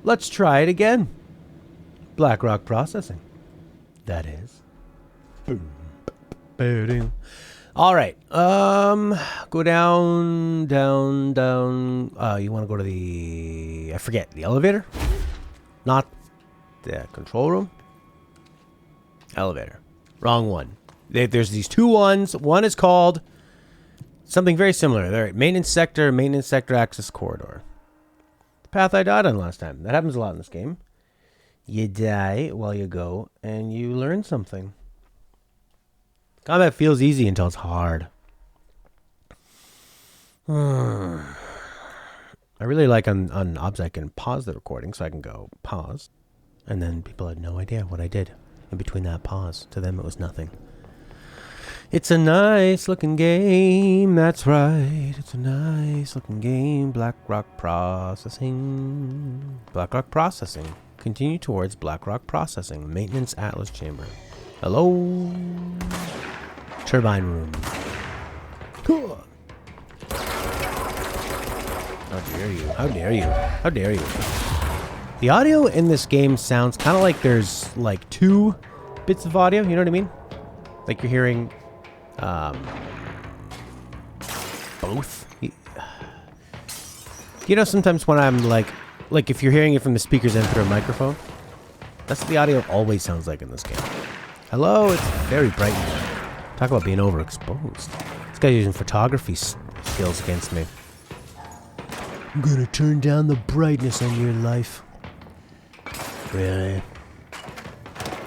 Let's try it again. BlackRock processing. That is. Boom. All right. Go down. You want to go to the... I forget. The elevator? Not the control room? Elevator. Wrong one. There's these two ones. One is called something very similar. They're maintenance sector access corridor. The path I died on last time. That happens a lot in this game. You die while you go, and you learn something. Combat feels easy until it's hard. I really like on OBS I can pause the recording, so I can go pause. And then people had no idea what I did in between that pause. To them it was nothing. It's a nice looking game, that's right. It's a nice looking game. BlackRock processing. BlackRock processing. Continue towards BlackRock processing. Maintenance Atlas chamber. Hello. Turbine room. Cool. How dare you? How dare you? How dare you? The audio in this game sounds kind of like there's like two bits of audio, you know what I mean? Like you're hearing both. You know, sometimes when I'm like if you're hearing it from the speakers and through a microphone, that's what the audio always sounds like in this game. Hello, it's very bright in here. Talk about being overexposed. This guy's using photography skills against me. I'm gonna turn down the brightness on your life. Really?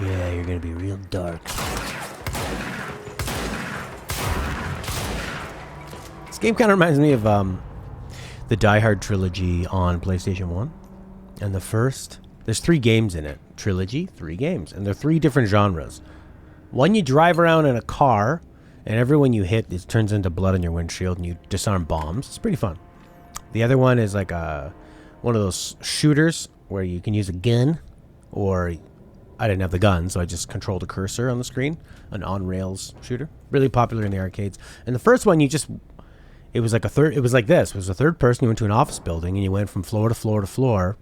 Yeah, you're gonna be real dark. This game kind of reminds me of the Die Hard trilogy on PlayStation 1. And the first... There's 3 games in it. Trilogy, 3 games. And they're 3 different genres. One, you drive around in a car, and everyone you hit, it turns into blood on your windshield, and you disarm bombs. It's pretty fun. The other one is like one of those shooters where you can use a gun, or I didn't have the gun, so I just controlled a cursor on the screen. An on-rails shooter. Really popular in the arcades. And the first one, it was like this. It was a third person. You went to an office building, and you went from floor to floor to floor,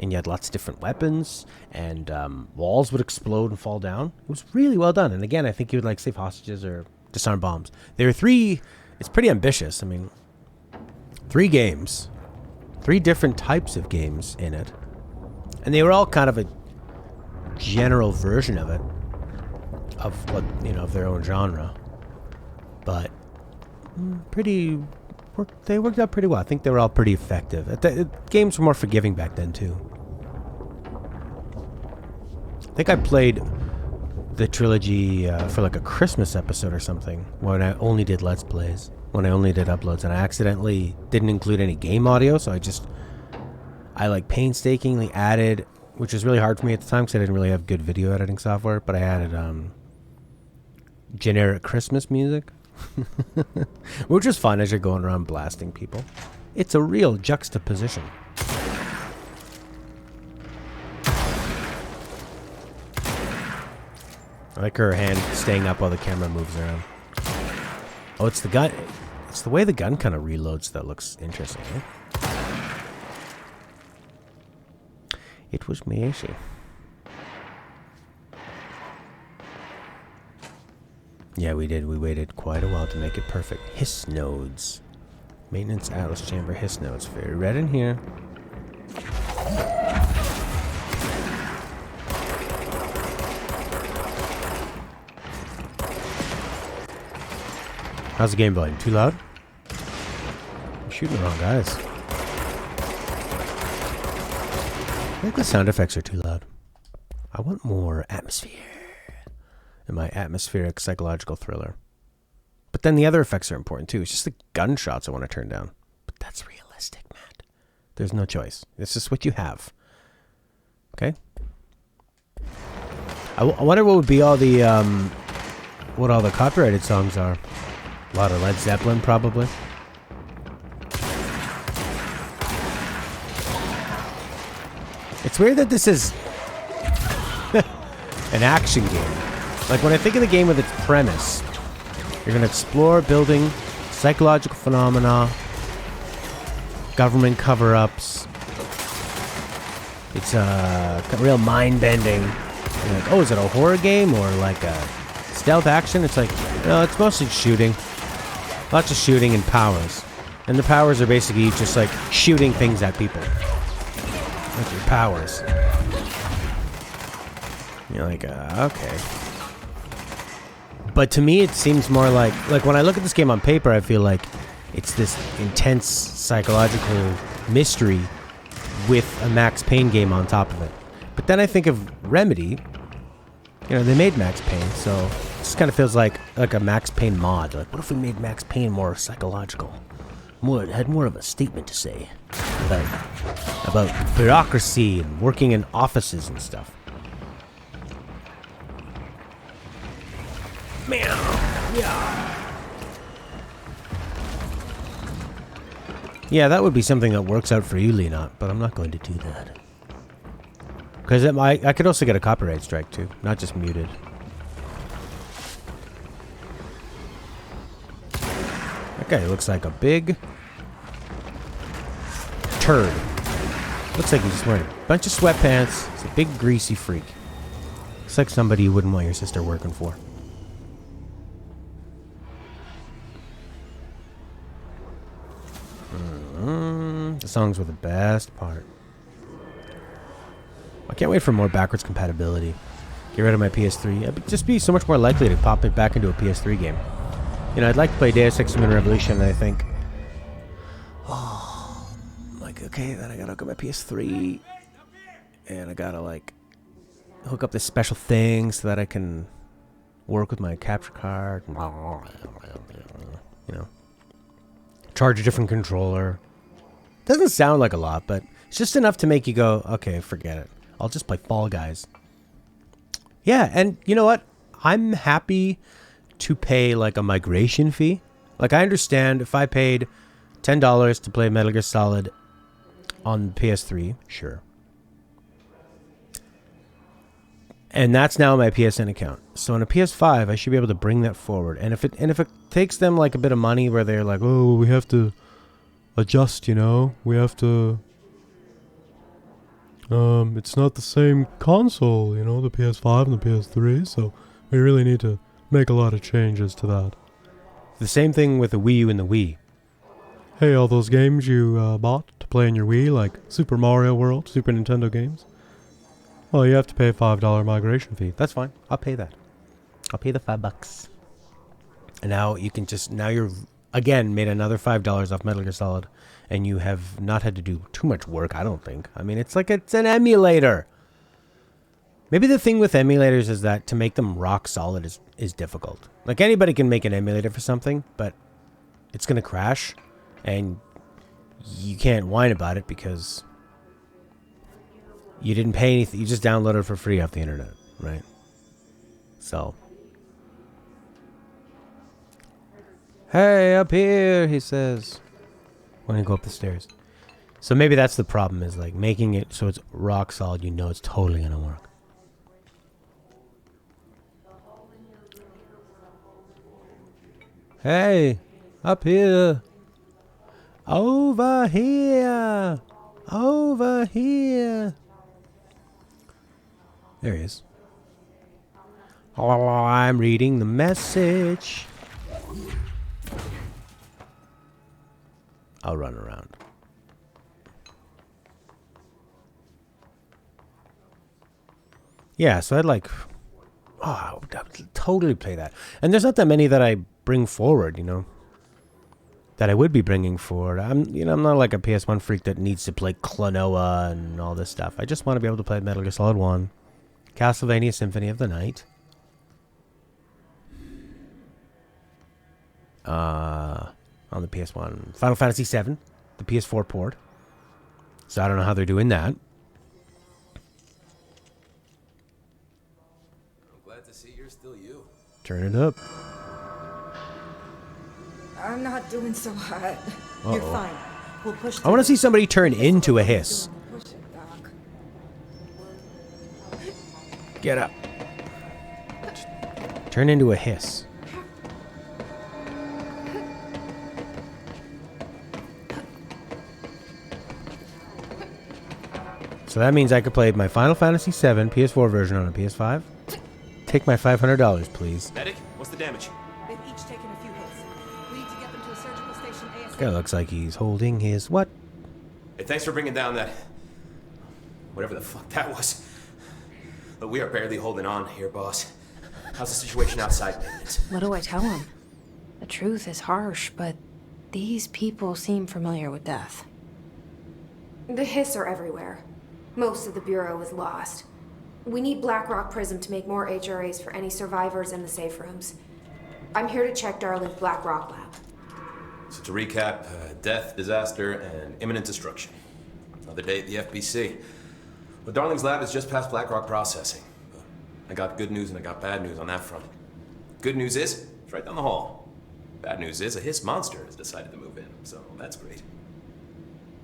and you had lots of different weapons, and walls would explode and fall down. It was really well done. And again, I think you would like save hostages or disarm bombs. There were 3... It's pretty ambitious. I mean, 3 games. 3 different types of games in it. And they were all kind of a general version of it. Of what, you know, of their own genre. But they worked out pretty well. I think they were all pretty effective. Games were more forgiving back then, too. I think I played the trilogy for like a Christmas episode or something, when I only did Let's Plays, when I only did uploads, and I accidentally didn't include any game audio, so I like painstakingly added, which was really hard for me at the time because I didn't really have good video editing software, but I added generic Christmas music. Which is fun as you're going around blasting people. It's a real juxtaposition. I like her hand staying up while the camera moves around. Oh, it's the gun. It's the way the gun kind of reloads that looks interesting. Eh? It was messy. Yeah, we did. We waited quite a while to make it perfect. Hiss nodes. Maintenance Atlas chamber hiss nodes. Very red in here. How's the game volume? Too loud? I'm shooting the wrong guys. I think the sound effects are too loud. I want more atmosphere in my atmospheric psychological thriller. But then the other effects are important too. It's just the gunshots I want to turn down. But that's realistic, Matt. There's no choice. This is what you have. Okay? I wonder what would be all the, what all the copyrighted songs are. A lot of Led Zeppelin, probably. It's weird that this is an action game. Like, when I think of the game with its premise, you're going to explore building, psychological phenomena, government cover-ups, It's real mind-bending. Like, oh, is it a horror game or like a stealth action? It's like, no, it's mostly shooting. Lots of shooting and powers. And the powers are basically just like shooting things at people. Like your powers. You're like, okay. But to me, it seems more like when I look at this game on paper, I feel like it's this intense psychological mystery with a Max Payne game on top of it. But then I think of Remedy. You know, they made Max Payne, so it just kind of feels like a Max Payne mod. Like, what if we made Max Payne more psychological? Had more of a statement to say about bureaucracy and working in offices and stuff. Meow. Yeah, that would be something that works out for you, Leonot, but I'm not going to do that. Because I could also get a copyright strike, too. Not just muted. That guy looks like a big turd. Looks like he's just wearing a bunch of sweatpants. He's a big greasy freak. Looks like somebody you wouldn't want your sister working for. The songs were the best part. I can't wait for more backwards compatibility. Get rid of my PS3. I'd just be so much more likely to pop it back into a PS3 game. You know, I'd like to play Deus Ex Human Revolution, and I think, oh, like, okay, then I gotta hook up my PS3, and I gotta, like, hook up this special thing so that I can work with my capture card. You know, charge a different controller. Doesn't sound like a lot, but it's just enough to make you go, okay, forget it. I'll just play Fall Guys. Yeah, and you know what? I'm happy to pay like a migration fee. Like, I understand if I paid $10 to play Metal Gear Solid on PS3, sure. And that's now my PSN account. So on a PS5, I should be able to bring that forward. And if it takes them like a bit of money where they're like, oh, we have to adjust, you know, we have to, it's not the same console, you know, the PS5 and the PS3, so we really need to make a lot of changes to that. The same thing with the Wii U and the Wii. Hey, all those games you bought to play on your Wii, like Super Mario World, Super Nintendo games, well, you have to pay a $5 migration fee. That's fine. I'll pay that. I'll pay the $5. And now you can just, now you're again made another $5 off Metal Gear Solid, and you have not had to do too much work, I don't think. I mean, it's like it's an emulator. Maybe the thing with emulators is that to make them rock solid is difficult. Like, anybody can make an emulator for something, but it's going to crash, and you can't whine about it because you didn't pay anything. You just downloaded it for free off the internet, right? So, hey, up here, he says, when you go up the stairs. So maybe that's the problem, is like making it so it's rock solid, you know it's totally going to work. Hey, up here. Over here. Over here. There he is. Oh, I'm reading the message. I'll run around. Yeah, so I'd like... Oh, I would totally play that. And there's not that many that I bring forward, you know, that I would be bringing forward. I'm not like a PS1 freak that needs to play Klonoa and all this stuff. I just want to be able to play Metal Gear Solid 1, Castlevania Symphony of the Night, on the PS1, Final Fantasy VII, the PS4 port. So I don't know how they're doing that. Still you. Turn it up. I'm not doing so hot. Uh-oh. You're fine. We'll push. I want to see somebody turn into a hiss. Push it, Doc. Get up. Turn into a hiss. So that means I could play my Final Fantasy VII PS4 version on a PS5. Take my $500, please. Medic, what's the damage? They've each taken a few hits. We need to get them to a surgical station ASAP. Guy looks like he's holding his what? Hey, thanks for bringing down that... whatever the fuck that was. But we are barely holding on here, boss. How's the situation outside maintenance? What do I tell him? The truth is harsh, but these people seem familiar with death. The hiss are everywhere. Most of the Bureau is lost. We need Blackrock Prism to make more HRAs for any survivors in the safe rooms. I'm here to check Darling's Blackrock lab. So to recap, death, disaster, and imminent destruction. Another day at the FBC. But Darling's lab is just past Blackrock processing. I got good news and I got bad news on that front. Good news is, it's right down the hall. Bad news is, a hiss monster has decided to move in, so that's great.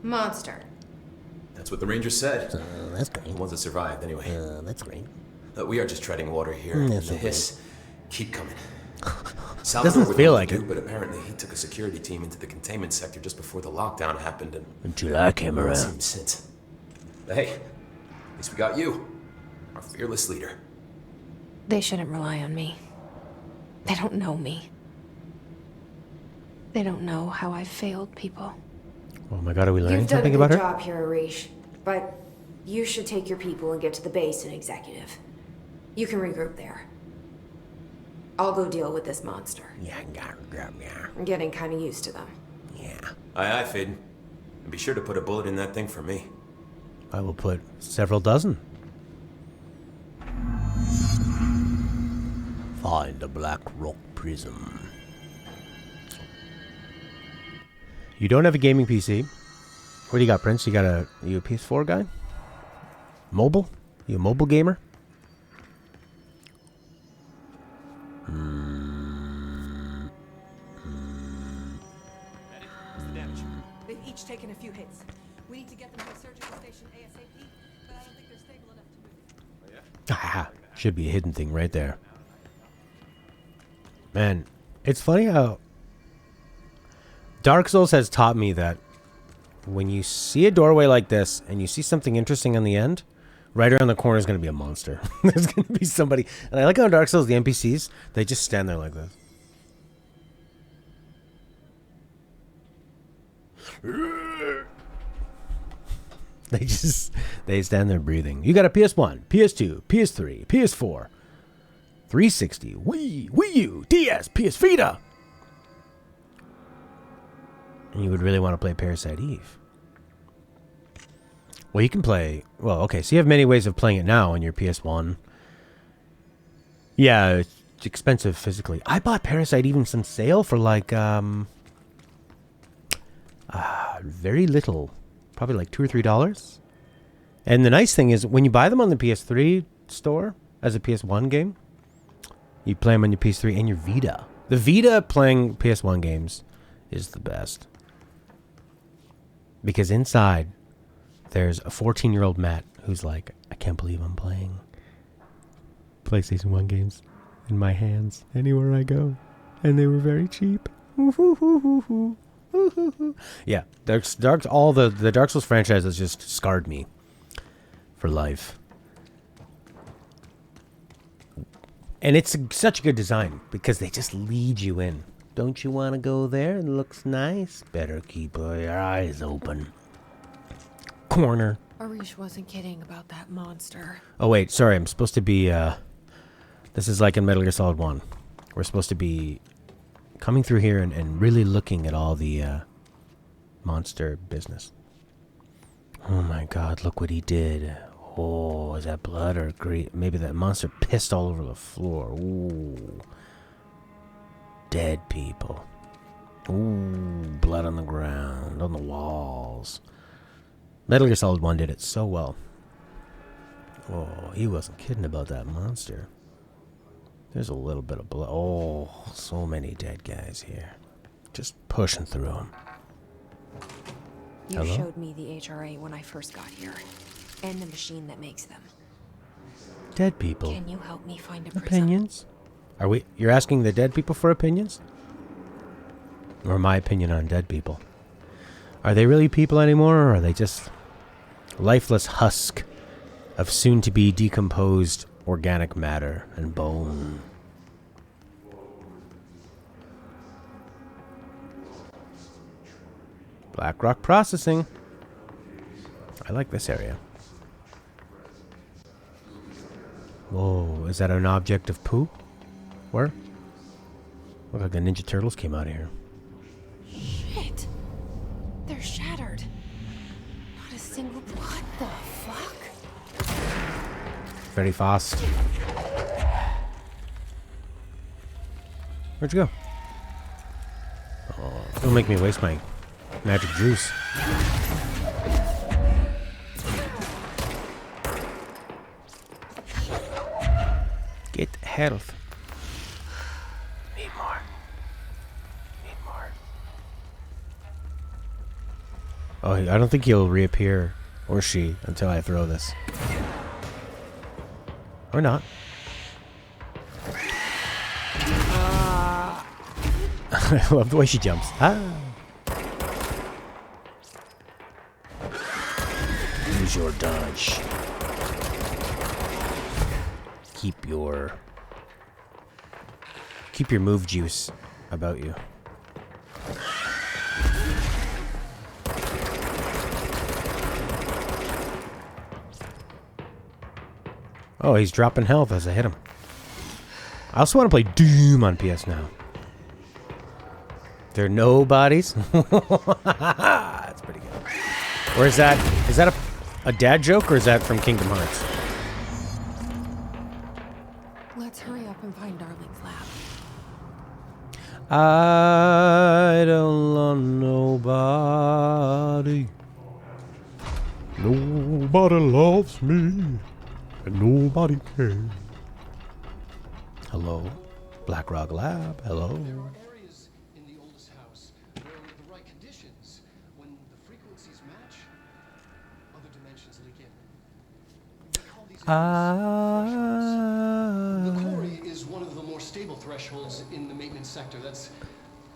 Monster. That's what the Rangers said. That's great. The ones that survived, anyway. That's great. We are just treading water here, and That's the so hiss keep coming. Doesn't feel like do, it. But apparently he took a security team into the containment sector just before the lockdown happened, and Until I came I've around. seen him since. But hey, at least we got you, our fearless leader. They shouldn't rely on me. They don't know me. They don't know how I've failed people. Oh my god, are we learning You've done a something good about her? job here, Arish. But you should take your people and get to the base in Executive. You can regroup there. I'll go deal with this monster. Yeah. I'm getting kind of used to them. Yeah. Aye, aye, Faden. And be sure to put a bullet in that thing for me. I will put several dozen. Find the Black Rock Prism. You don't have a gaming PC. What do you got, Prince? You a PS4 guy? Mobile? You a mobile gamer? What's the damage? They've each taken a few hits. We need to get them to a surgical station ASAP, but I don't think they're stable enough to move. Ah, should be a hidden thing right there. Man, it's funny how Dark Souls has taught me that when you see a doorway like this and you see something interesting on the end, right around the corner is going to be a monster. There's going to be somebody. And I like how in Dark Souls, the NPCs, they just stand there like this. They stand there breathing. You got a PS1, PS2, PS3, PS4, 360, Wii U, DS, PS Vita. And you would really want to play Parasite Eve. Well, you can play... Well, okay, so you have many ways of playing it now on your PS1. Yeah, it's expensive physically. I bought Parasite Eve in some sale for like... very little. Probably like $2 or $3. And the nice thing is, when you buy them on the PS3 store as a PS1 game, you play them on your PS3 and your Vita. The Vita playing PS1 games is the best. Because inside, there's a 14-year-old Matt who's like, I can't believe I'm playing PlayStation 1 games in my hands anywhere I go. And they were very cheap. Yeah, all the Dark Souls franchise has just scarred me for life. And it's such a good design because they just lead you in. Don't you want to go there? It looks nice. Better keep your eyes open. Corner. Arish wasn't kidding about that monster. Oh, wait. Sorry. I'm supposed to be... this is like in Metal Gear Solid 1. We're supposed to be coming through here and really looking at all the monster business. Oh, my God. Look what he did. Oh, is that blood or grease? Maybe that monster pissed all over the floor. Ooh. Dead people. Ooh, blood on the ground, on the walls. Metal Gear Solid 1 did it so well. Oh, he wasn't kidding about that monster. There's a little bit of blood. Oh, so many dead guys here. Just pushing through them. You Hello? showed me the HRA when I first got here, and the machine that makes them. Dead people. Can you help me find a prism? Opinions? You're asking the dead people for opinions? Or my opinion on dead people? Are they really people anymore, or are they just Lifeless husk of soon-to-be decomposed organic matter and bone. Black rock processing. I like this area. Whoa, is that an object of poo? Where? Look like the Ninja Turtles came out of here. Shit. They're shattered. Not a single... What the fuck? Very fast. Where'd you go? Oh, don't make me waste my magic juice. Get health. Need more. Need more. Oh, I don't think he'll reappear, or she, until I throw this. Or not. I love the way she jumps. Ah. Use your dodge. Keep your move juice about you. Oh, he's dropping health as I hit him. I also want to play Doom on PS now. There are no bodies. That's pretty good. Or is that a dad joke, or is that from Kingdom Hearts? Let's hurry up and find Darling's lab. I don't want nobody. Nobody loves me, and nobody cares. Hello, Black Rock Lab. Hello. There are areas in the oldest house where with the right conditions, when the frequencies match, other dimensions leak in. We call these thresholds. The quarry is one of the more stable thresholds in the maintenance sector.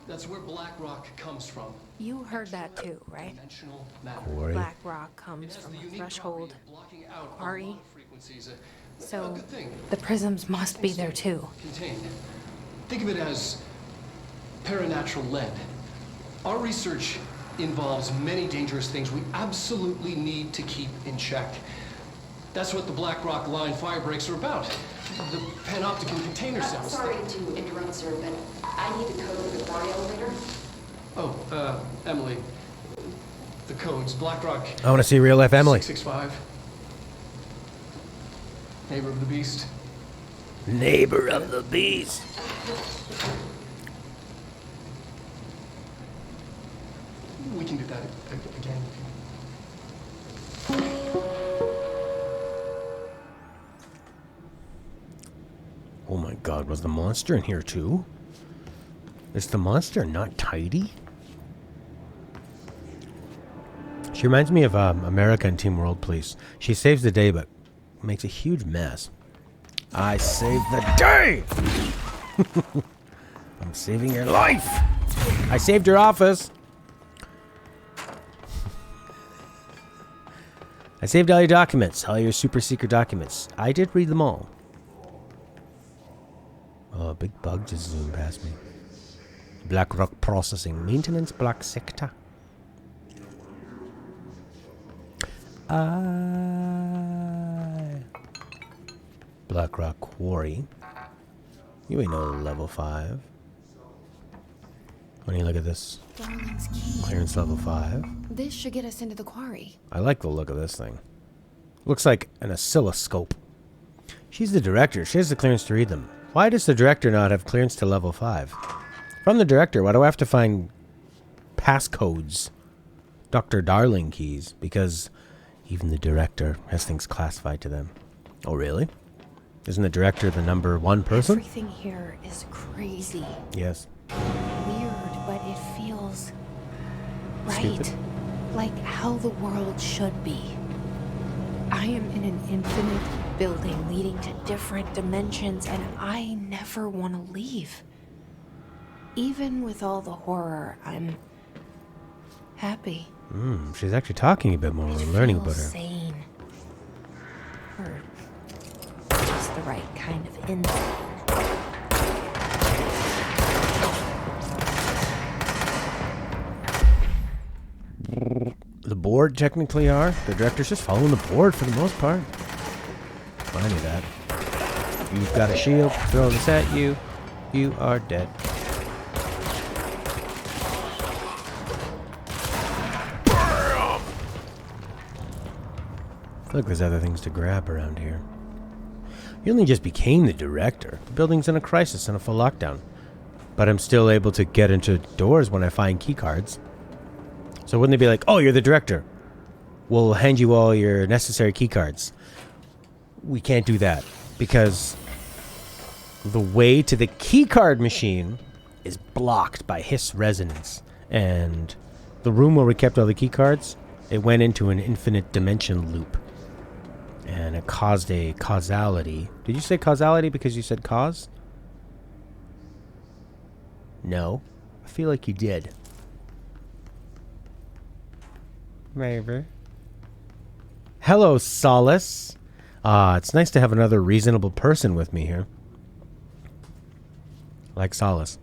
That's where black rock comes from. You heard that too, right? Dimensional matter. Quarry. Black rock comes from a threshold. Blocking out Quarry. a lot of frequencies. A So good thing. the prisms must be there too. Contained. Think of it as paranatural lead. Our research involves many dangerous things we absolutely need to keep in check. That's what the Black Rock Line fire breaks are about. The panopticon container cells. Sorry to interrupt, sir, but I need the code for the quarry elevator. Oh, Emily. The codes. Black Rock. I want to see real life Emily. 665. Neighbor of the beast. Neighbor of the beast. We can do that again. Oh my god, was the monster in here too? Is the monster not tidy? She reminds me of America in Team World Police. She saves the day, but makes a huge mess. I saved the day! I'm saving your life! I saved your office! I saved all your documents, all your super secret documents. I did read them all. Oh, a big bug just zoomed past me. Black rock processing. Maintenance black sector. Black rock quarry. You ain't no level 5. When you look at this. Darling's key. Clearance level 5. This should get us into the quarry. I like the look of this thing. Looks like an oscilloscope. She's the director. She has the clearance to read them. Why does the director not have clearance to level 5? From the director, why do I have to find passcodes? Dr. Darling keys? Because even the director has things classified to them. Oh, really? Isn't the director the number 1 person? Everything here is crazy. Yes. Weird, but it feels right. Stupid. Like how the world should be. I am in an infinite building leading to different dimensions, and I never want to leave. Even with all the horror, I'm happy. She's actually talking a bit more. We're learning about her. Sane. Or just the right kind of insane. The board technically are. The director's just following the board for the most part. Well, I knew that. You've got a shield. Throw this at you. You are dead. I feel like there's other things to grab around here. You only just became the director. The building's in a crisis and a full lockdown. But I'm still able to get into doors when I find key cards. So wouldn't they be like, oh, you're the director. We'll hand you all your necessary key cards. We can't do that because the way to the key card machine is blocked by hiss resonance. And the room where we kept all the key cards, it went into an infinite dimension loop. And it caused a causality. Did you say causality because you said cause? No. I feel like you did. Maybe. Hello, Solace. It's nice to have another reasonable person with me here. Like Solace.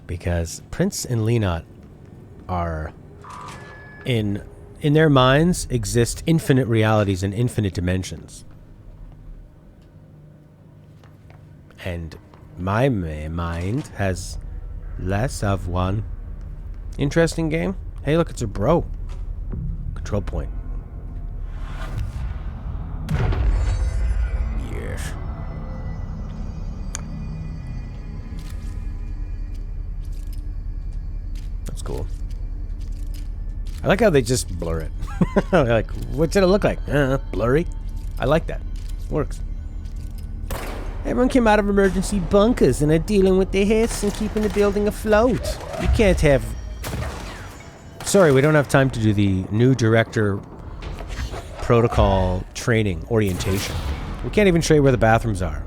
Because Prince and Lenot are in their minds exist infinite realities and infinite dimensions. And my mind has less of one. Interesting game. Hey, look, it's a bro. Control point. Yes. That's cool. I like how they just blur it. Like, what's it look like? Blurry. I like that. Works. Everyone came out of emergency bunkers and are dealing with the hiss and keeping the building afloat. You can't have... Sorry, we don't have time to do the new director protocol training orientation. We can't even show you where the bathrooms are.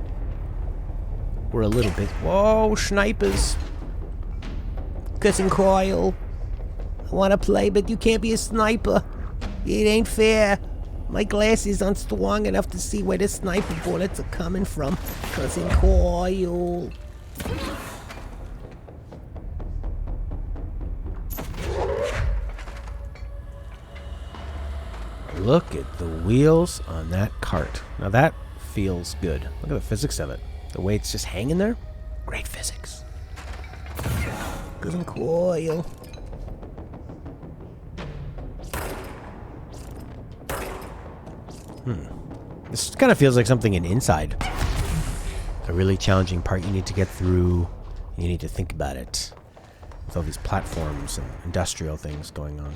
We're a little bit... Whoa, snipers. Cousin Coil. I want to play, but you can't be a sniper. It ain't fair. My glasses aren't strong enough to see where the sniper bullets are coming from. Cousin Coil. Look at the wheels on that cart. Now that feels good. Look at the physics of it. The way it's just hanging there. Great physics. Cousin Coil. This kind of feels like something in Inside. A really challenging part you need to get through. You need to think about it. With all these platforms and industrial things going on.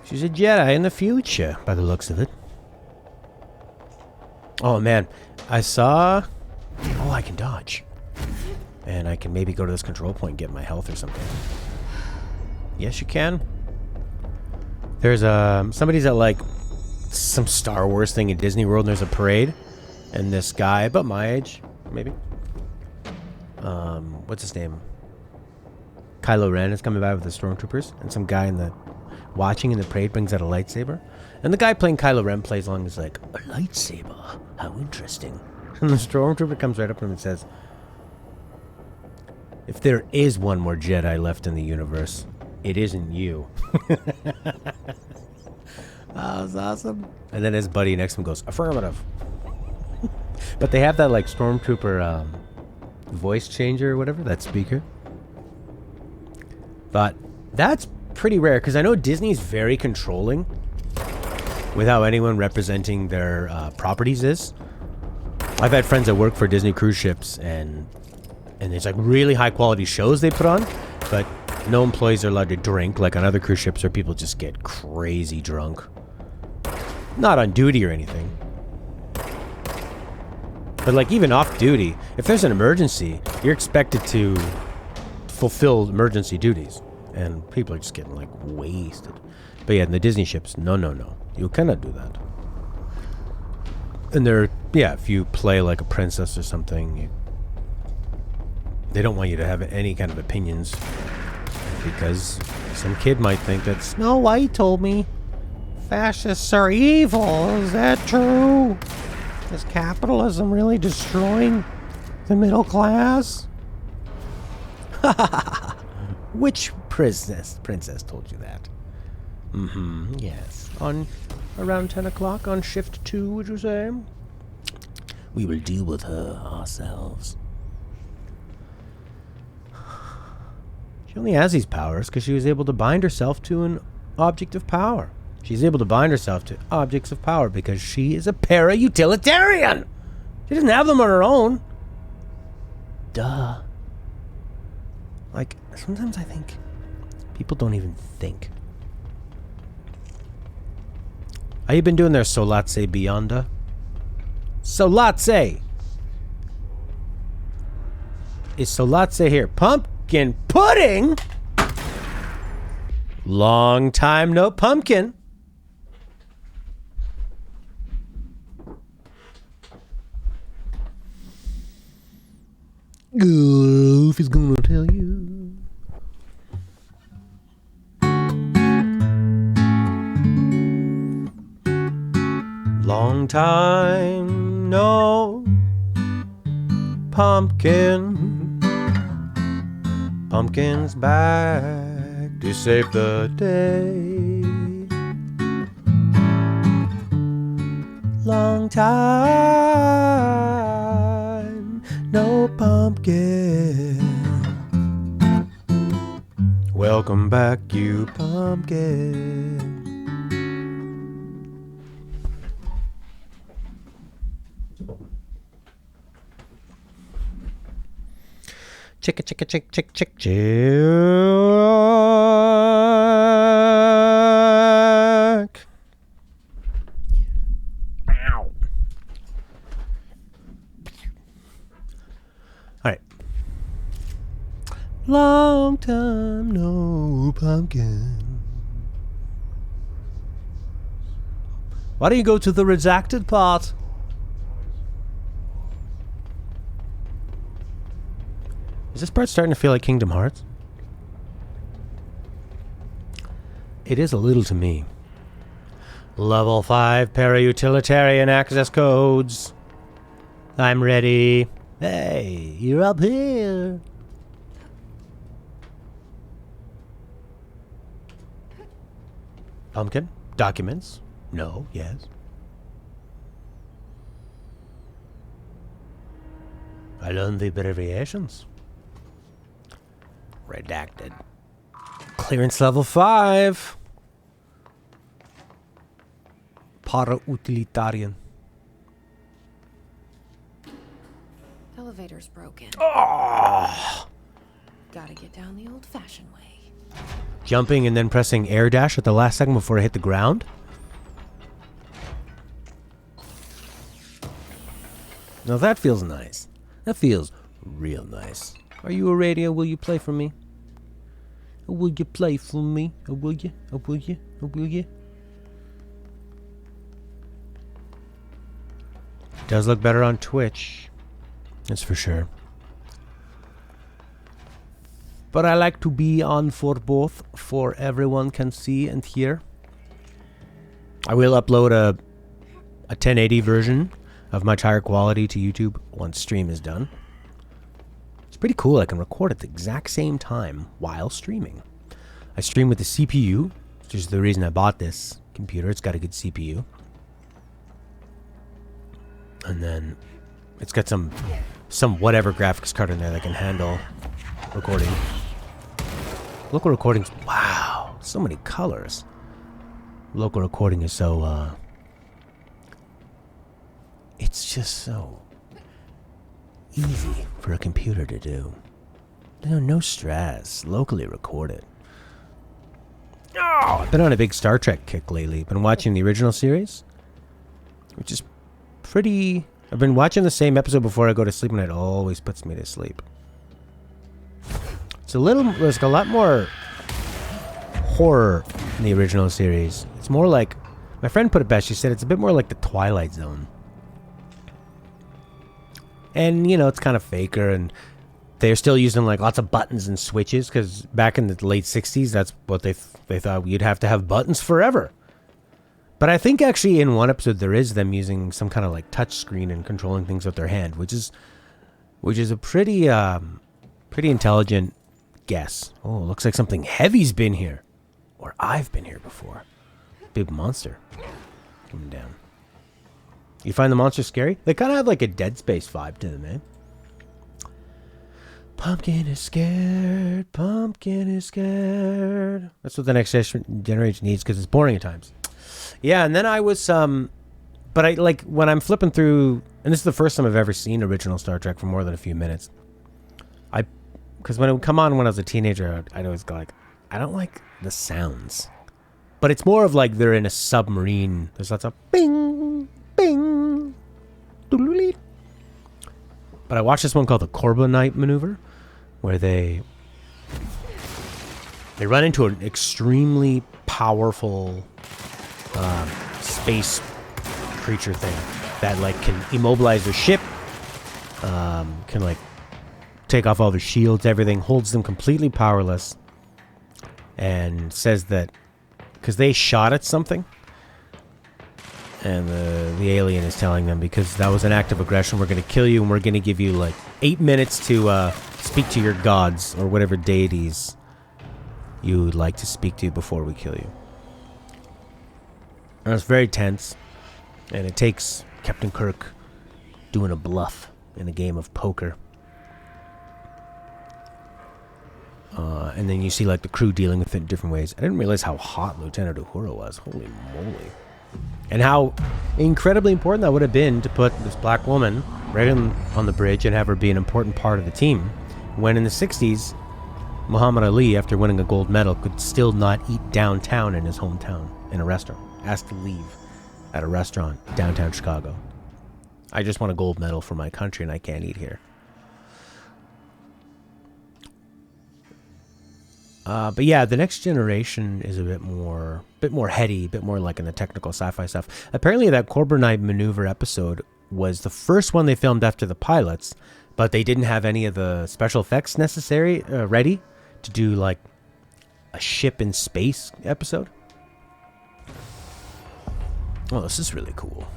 She's a Jedi in the future, by the looks of it. Oh man, I saw... Oh, I can dodge. And I can maybe go to this control point and get my health or something. Yes, you can. There's somebody's at like some Star Wars thing in Disney World and there's a parade. And this guy, about my age, maybe. What's his name? Kylo Ren is coming by with the stormtroopers. And some guy in the... watching in the parade brings out a lightsaber. And the guy playing Kylo Ren plays along and is like, a lightsaber? How interesting. And the stormtrooper comes right up to him and says, if there is one more Jedi left in the universe, it isn't you. That was awesome. And then his buddy next to him goes, affirmative. But they have that like stormtrooper voice changer or whatever, that speaker. But that's pretty rare because I know Disney's very controlling with how anyone representing their properties is. I've had friends that work for Disney cruise ships and it's like really high quality shows they put on, but no employees are allowed to drink like on other cruise ships where people just get crazy drunk. Not on duty or anything. But like even off duty, if there's an emergency, you're expected to fulfill emergency duties. And people are just getting like wasted. But yeah, in the Disney ships, no. You cannot do that. And there, yeah, if you play like a princess or something, they don't want you to have any kind of opinions because some kid might think that Snow White told me fascists are evil. Is that true? Is capitalism really destroying the middle class? Which princess told you that? Yes. On around 10 o'clock on shift 2, would you say? We will deal with her ourselves. She only has these powers because she was able to bind herself to an object of power. She's able to bind herself to objects of power because she is a para-utilitarian. She doesn't have them on her own. Duh. Like, sometimes I think people don't even think. How you been doing there, Solatse Beyonda? Solatse! Is Solatse here? Pumpkin pudding? Long time no pumpkin. Goof is gonna tell you. Long time no pumpkin. Pumpkin's back to save the day. Long time no pumpkin. Welcome back, you pumpkin. Chicka chicka chick chick chick chick. Ow. Alright. Long time no pumpkin. Why don't you go to the redacted part? Is this part starting to feel like Kingdom Hearts? It is a little to me. Level 5 para-utilitarian access codes. I'm ready. Hey, you're up here. Pumpkin? Documents? No, yes. I learned the abbreviations. Redacted. Clearance level 5. Para-utilitarian. Elevator's broken. Oh! Gotta get down the old-fashioned way. Jumping and then pressing air dash at the last second before I hit the ground. Now that feels nice. That feels real nice. Are you a radio? Will you play for me? Or will you play for me? Or will you? Or will you? Or will you? Does look better on Twitch. That's for sure. But I like to be on for both, for everyone can see and hear. I will upload a 1080 version of much higher quality to YouTube once stream is done. It's pretty cool. I can record at the exact same time while streaming. I stream with the CPU, which is the reason I bought this computer. It's got a good CPU. And then it's got some whatever graphics card in there that can handle recording. Local recordings. Wow. So many colors. Local recording is so, it's just so easy for a computer to do. No stress. Locally recorded. Oh, I've been on a big Star Trek kick lately. Been watching the original series, which is pretty... I've been watching the same episode before I go to sleep, and it always puts me to sleep. It's a little... There's a lot more horror in the original series. It's more like My friend put it best. She said it's a bit more like the Twilight Zone. And, you know, it's kind of faker, and they're still using, like, lots of buttons and switches, because back in the late 60s, that's what they thought you'd have to have buttons forever. But I think, actually, in one episode, there is them using some kind of, like, touch screen and controlling things with their hand, which is a pretty intelligent guess. Oh, looks like something heavy's been here. Or I've been here before. Big monster. Coming down. You find the monster scary? They kind of have like a Dead Space vibe to them, eh? Pumpkin is scared. Pumpkin is scared. That's what the next generation needs, because it's boring at times. Yeah, and then I was, but I, like, when I'm flipping through, and this is the first time I've ever seen original Star Trek for more than a few minutes. Because when it would come on when I was a teenager, I'd always go like, I don't like the sounds. But it's more of like they're in a submarine. There's lots of bing, bing, doodle-dee. But I watched this one called the Corbomite Maneuver, where they run into an extremely powerful space creature thing that like can immobilize their ship, can like take off all their shields, everything, holds them completely powerless, and says that because they shot at something, and the alien is telling them, because that was an act of aggression, we're going to kill you, and we're going to give you like 8 minutes to speak to your gods or whatever deities you would like to speak to before we kill you. And it's very tense, and it takes Captain Kirk doing a bluff in a game of poker. And then you see like the crew dealing with it in different ways. I didn't realize how hot Lieutenant Uhura was. Holy moly. And how incredibly important that would have been to put this black woman right on the bridge and have her be an important part of the team. When in the 60s, Muhammad Ali, after winning a gold medal, could still not eat downtown in his hometown in a restaurant. Asked to leave at a restaurant downtown Chicago. I just won a gold medal for my country and I can't eat here. But yeah, the next generation is a bit more heady, a bit more like in the technical sci-fi stuff. Apparently that Corbomite Maneuver episode was the first one they filmed after the pilots, but they didn't have any of the special effects necessary ready to do like a ship in space episode. Oh, this is really cool.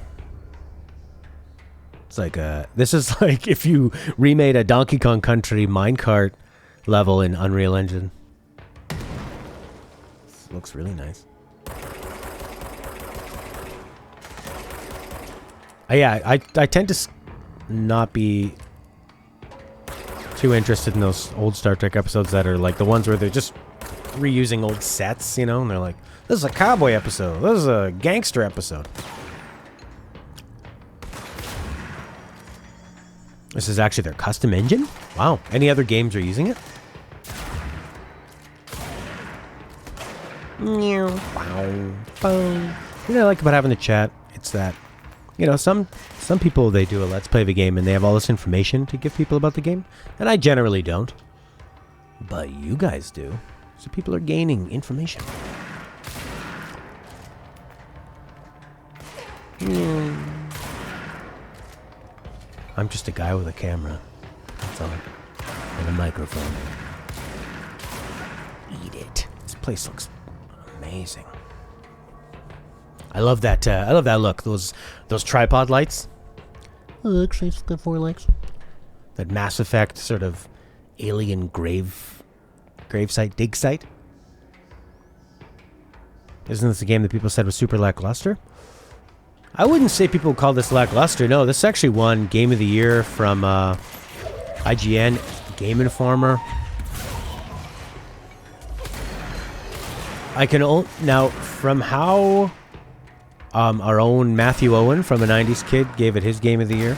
It's like this is like if you remade a Donkey Kong Country minecart level in Unreal Engine. Looks really nice. Yeah, I tend to not be too interested in those old Star Trek episodes that are like the ones where they're just reusing old sets, you know, and they're like, this is a cowboy episode, this is a gangster episode. This is actually their custom engine? Wow. Any other games are using it? Wow. What I like about having the chat, it's that, you know, some people, they do a let's play the game and they have all this information to give people about the game, and I generally don't. But you guys do. So people are gaining information. I'm just a guy with a camera. That's all. And a microphone. Eat it. This place looks amazing. I love that. I love that look. Those tripod lights. Oh, actually, it's got 4 legs. That Mass Effect sort of alien grave site, dig site. Isn't this a game that people said was super lackluster? I wouldn't say people call this lackluster. No, this actually won Game of the Year from IGN, Game Informer. I can now from how our own Matthew Owen from a 90s Kid gave it his Game of the Year.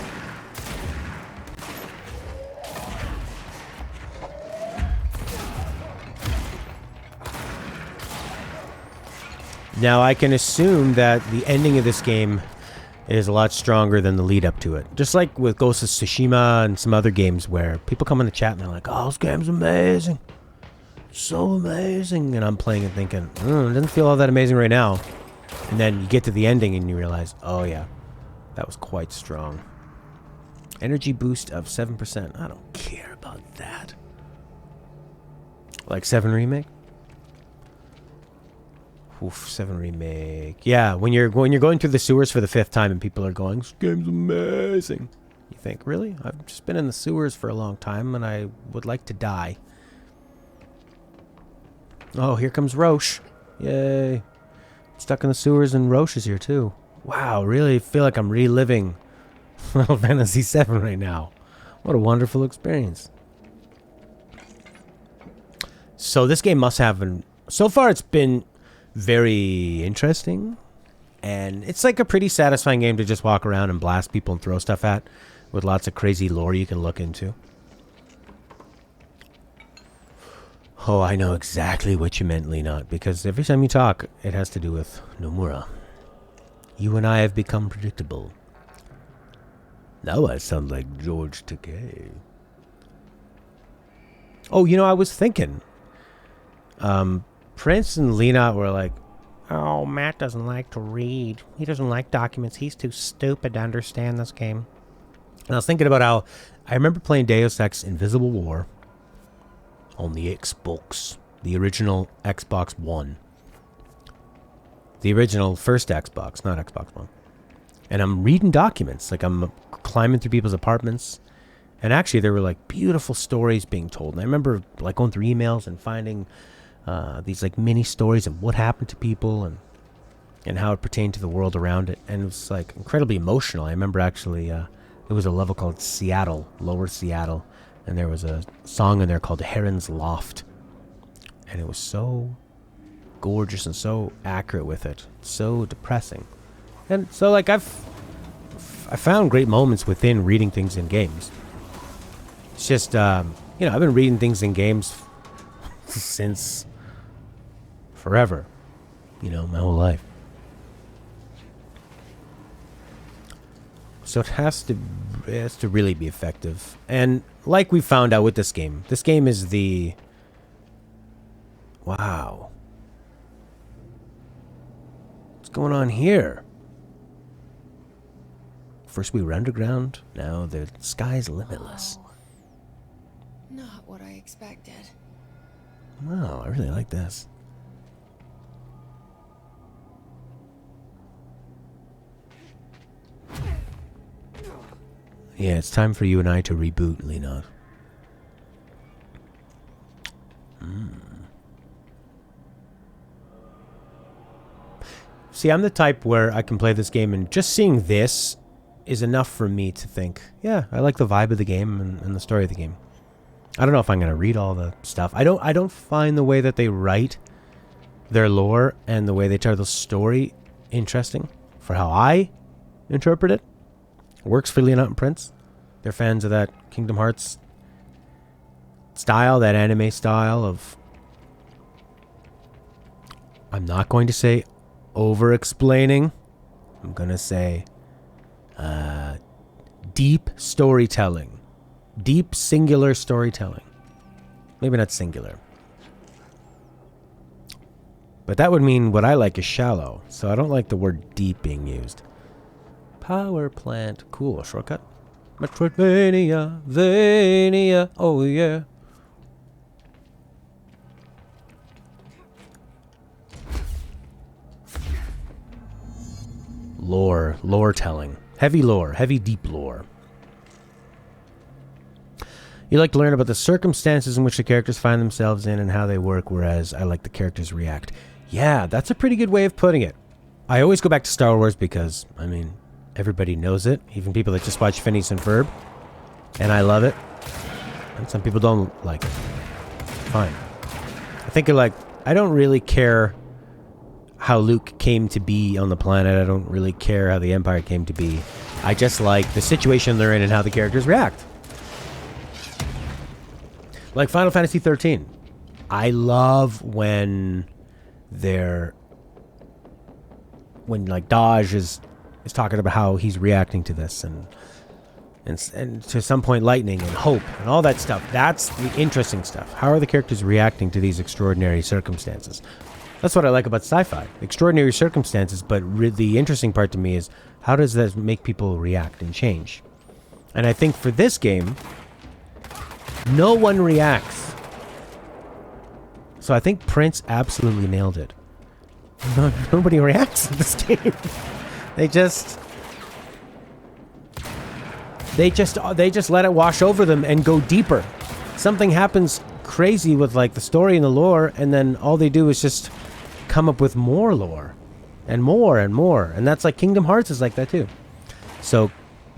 Now I can assume that the ending of this game is a lot stronger than the lead up to it. Just like with Ghost of Tsushima and some other games where people come in the chat and they're like, oh, this game's amazing. So amazing. And I'm playing and thinking, it doesn't feel all that amazing right now. And then you get to the ending and you realize, oh yeah, that was quite strong. Energy boost of 7%. I don't care about that. Like 7 Remake? Oof, 7 Remake. Yeah, when you're going through the sewers for the 5th time and people are going, this game's amazing. You think, really? I've just been in the sewers for a long time and I would like to die. Oh, here comes Roche. Yay. Stuck in the sewers and Roche is here too. Wow, really feel like I'm reliving Final Fantasy VII right now. What a wonderful experience. So this game must have been... So far it's been very interesting. And it's like a pretty satisfying game to just walk around and blast people and throw stuff at. With lots of crazy lore you can look into. Oh, I know exactly what you meant, Lena. Because every time you talk, it has to do with Nomura. You and I have become predictable. Now I sound like George Takei. Oh, you know, I was thinking. Prince and Lena were like, oh, Matt doesn't like to read. He doesn't like documents. He's too stupid to understand this game. And I was thinking about how I remember playing Deus Ex Invisible War on the Xbox. The original Xbox One. The original first Xbox, not Xbox One. And I'm reading documents. Like, I'm climbing through people's apartments. And actually, there were, like, beautiful stories being told. And I remember, like, going through emails and finding these, like, mini stories of what happened to people and how it pertained to the world around it. And it was, like, incredibly emotional. I remember, actually, it was a level called Seattle, Lower Seattle. And there was a song in there called Heron's Loft. And it was so gorgeous and so accurate with it. So depressing. And so, like, I found great moments within reading things in games. It's just, you know, I've been reading things in games since forever. You know, my whole life. So it has to really be effective. And like we found out with this game is the... Wow. What's going on here? First we were underground, now the sky's limitless. Oh, not what I expected. Wow, I really like this. Yeah, it's time for you and I to reboot, Lena. See, I'm the type where I can play this game and just seeing this is enough for me to think, yeah, I like the vibe of the game and the story of the game. I don't know if I'm going to read all the stuff. I don't find the way that they write their lore and the way they tell the story interesting for how I interpret it. Works for Leonard and Prince. They're fans of that Kingdom Hearts style, that anime style of... I'm not going to say over-explaining. I'm going to say deep storytelling. Deep, singular storytelling. Maybe not singular. But that would mean what I like is shallow. So I don't like the word deep being used. Power plant. Cool. A shortcut. Metroidvania. Vania. Oh, yeah. Lore. Lore telling. Heavy lore. Heavy, deep lore. You like to learn about the circumstances in which the characters find themselves in and how they work, whereas I like the characters react. Yeah, that's a pretty good way of putting it. I always go back to Star Wars because, I mean, everybody knows it. Even people that just watch Phineas and Ferb. And I love it. And some people don't like it. Fine. I think like, I don't really care how Luke came to be on the planet. I don't really care how the Empire came to be. I just like the situation they're in and how the characters react. Like Final Fantasy 13. I love when like Dodge is talking about how he's reacting to this and to some point Lightning and Hope and all that stuff. That's the interesting stuff. How are the characters reacting to these extraordinary circumstances? That's what I like about sci-fi. Extraordinary circumstances, but the interesting part to me is how does that make people react and change? And I think for this game, no one reacts. So I think Prince absolutely nailed it. Nobody reacts in this game. They just let it wash over them and go deeper. Something happens crazy with like the story and the lore, and then all they do is just come up with more lore and more and more. And that's like Kingdom Hearts is like that too. So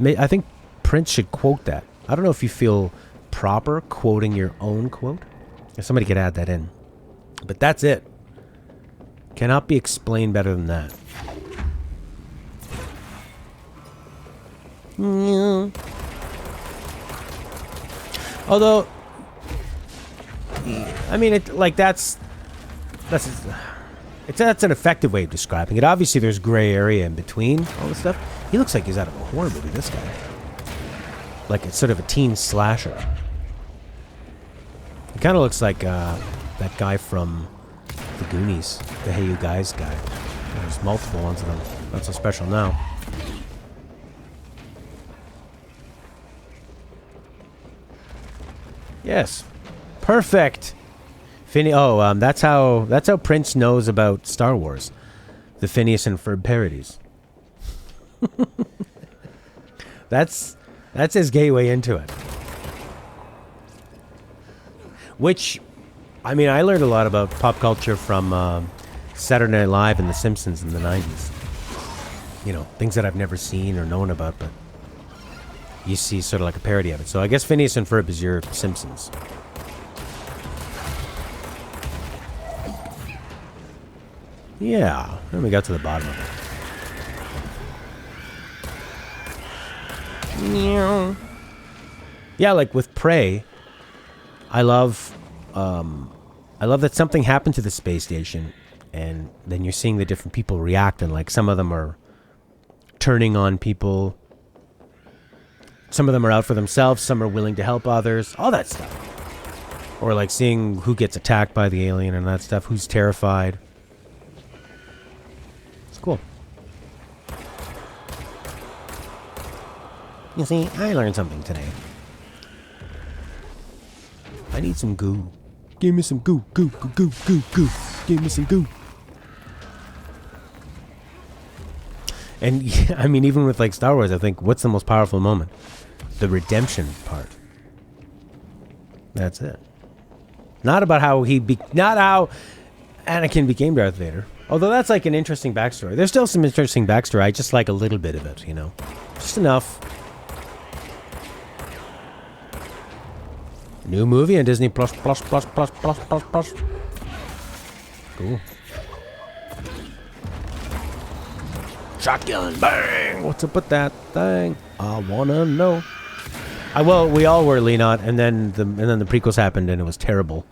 I think Prince should quote that. I don't know if you feel proper quoting your own quote. If somebody could add that in. But that's it. Cannot be explained better than that. Yeah. Although, I mean, that's an effective way of describing it. Obviously, there's gray area in between all this stuff. He looks like he's out of a horror movie, this guy. Like it's sort of a teen slasher. He kind of looks like that guy from the Goonies, the Hey You Guys guy. There's multiple ones of them. Not so special now. Yes, perfect. That's how Prince knows about Star Wars, the Phineas and Ferb parodies. That's his gateway into it. Which, I mean, I learned a lot about pop culture from Saturday Night Live and The Simpsons in the 90s. You know, things that I've never seen or known about, but you see sort of like a parody of it. So I guess Phineas and Ferb is your Simpsons. Yeah, then we got to the bottom of it. Yeah, like with Prey, I love that something happened to the space station, and then you're seeing the different people react, and like some of them are turning on people, some of them are out for themselves, some are willing to help others, all that stuff. Or like seeing who gets attacked by the alien and that stuff, who's terrified. It's cool. You see, I learned something today. I need some goo. Give me some goo, goo, goo, goo, goo, goo. Give me some goo. And yeah, I mean, even with like Star Wars, I think what's the most powerful moment? The redemption part. That's it. Not about how not how Anakin became Darth Vader. Although that's like an interesting backstory. There's still some interesting backstory. I just like a little bit of it, you know, just enough. New movie on Disney Plus. Cool. Shotgun, bang! What's up with that thing? I wanna know. We all were Leonot, and then the prequels happened, and it was terrible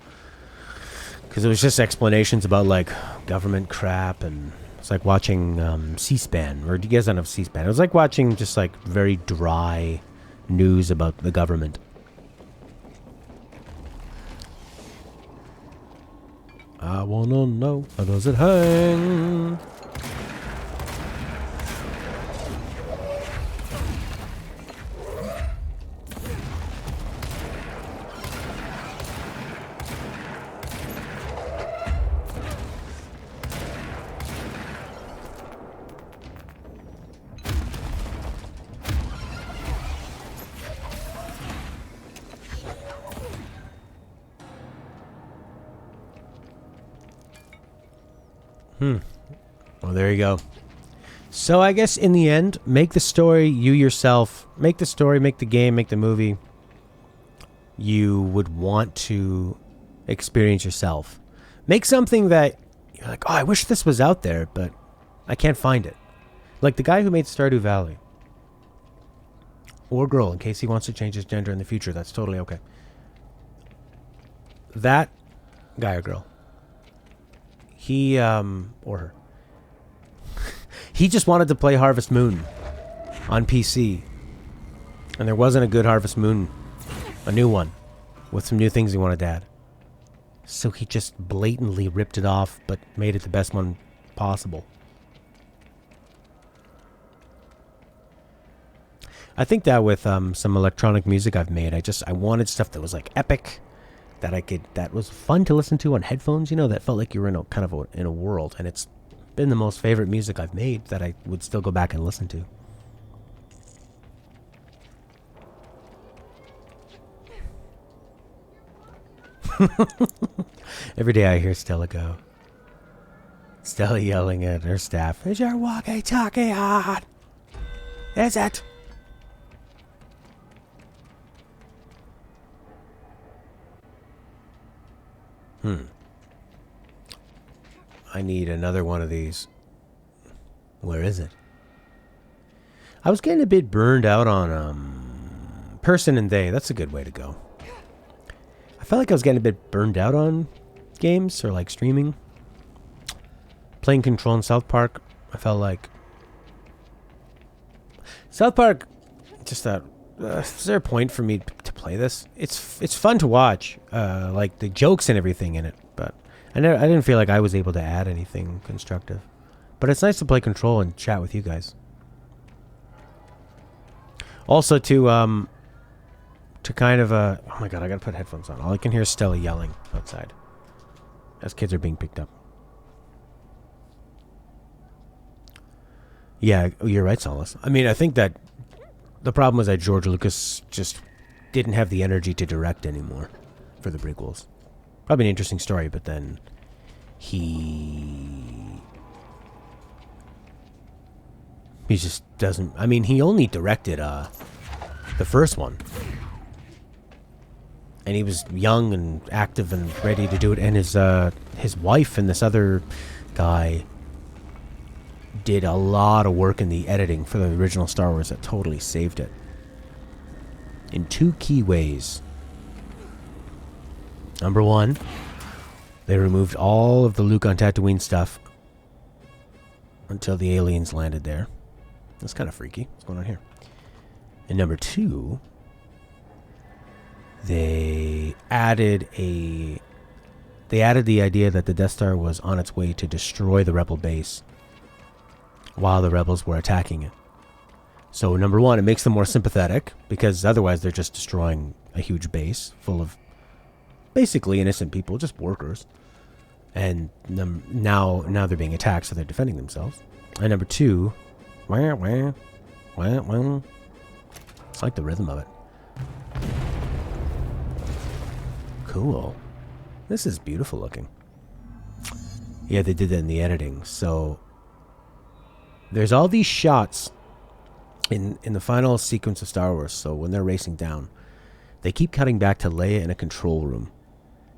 because it was just explanations about like government crap, and it's like watching C-SPAN. Or do you guys don't have C-SPAN? It was like watching just like very dry news about the government. I wanna know, how does it hang? Well, there you go. So I guess in the end, make the story you yourself. Make the story, make the game, make the movie you would want to experience yourself. Make something that you're like, oh, I wish this was out there, but I can't find it. Like the guy who made Stardew Valley. Or girl, in case he wants to change his gender in the future. That's totally okay. That guy or girl. He, or her. He just wanted to play Harvest Moon on PC. And there wasn't a good Harvest Moon, a new one, with some new things he wanted to add. So he just blatantly ripped it off, but made it the best one possible. I think that with some electronic music I've made, I wanted stuff that was like epic, that was fun to listen to on headphones, you know, that felt like you were in a kind of in a world, and it's been the most favorite music I've made that I would still go back and listen to. Every day I hear Stella go. Stella yelling at her staff, "Is your walkie-talkie on? Is it?" I need another one of these. Where is it? I was getting a bit burned out on person and they. That's a good way to go. I felt like I was getting a bit burned out on games or like streaming. Playing Control in South Park, I felt like South Park. Just that. Is there a point for me to play this? It's fun to watch, like the jokes and everything in it, but I didn't feel like I was able to add anything constructive. But it's nice to play Control and chat with you guys. Also to kind of oh my god, I gotta put headphones on. All I can hear is Stella yelling outside as kids are being picked up. Yeah, you're right, Solace. I mean, I think that the problem was that George Lucas just didn't have the energy to direct anymore for the prequels. Probably an interesting story, but then he just doesn't. I mean, he only directed the first one, and he was young and active and ready to do it. And his wife and this other guy did a lot of work in the editing for the original Star Wars that totally saved it in two key ways. Number one, they removed all of the Luke on Tatooine stuff until the aliens landed there. That's kind of freaky. What's going on here? And number two, they added the idea that the Death Star was on its way to destroy the Rebel base while the rebels were attacking it. So number one, it makes them more sympathetic, because otherwise they're just destroying a huge base full of basically innocent people, just workers. And now they're being attacked, so they're defending themselves. And number two, it's like the rhythm of it. Cool. This is beautiful looking. Yeah, they did that in the editing. So there's all these shots in the final sequence of Star Wars. So when they're racing down, they keep cutting back to Leia in a control room,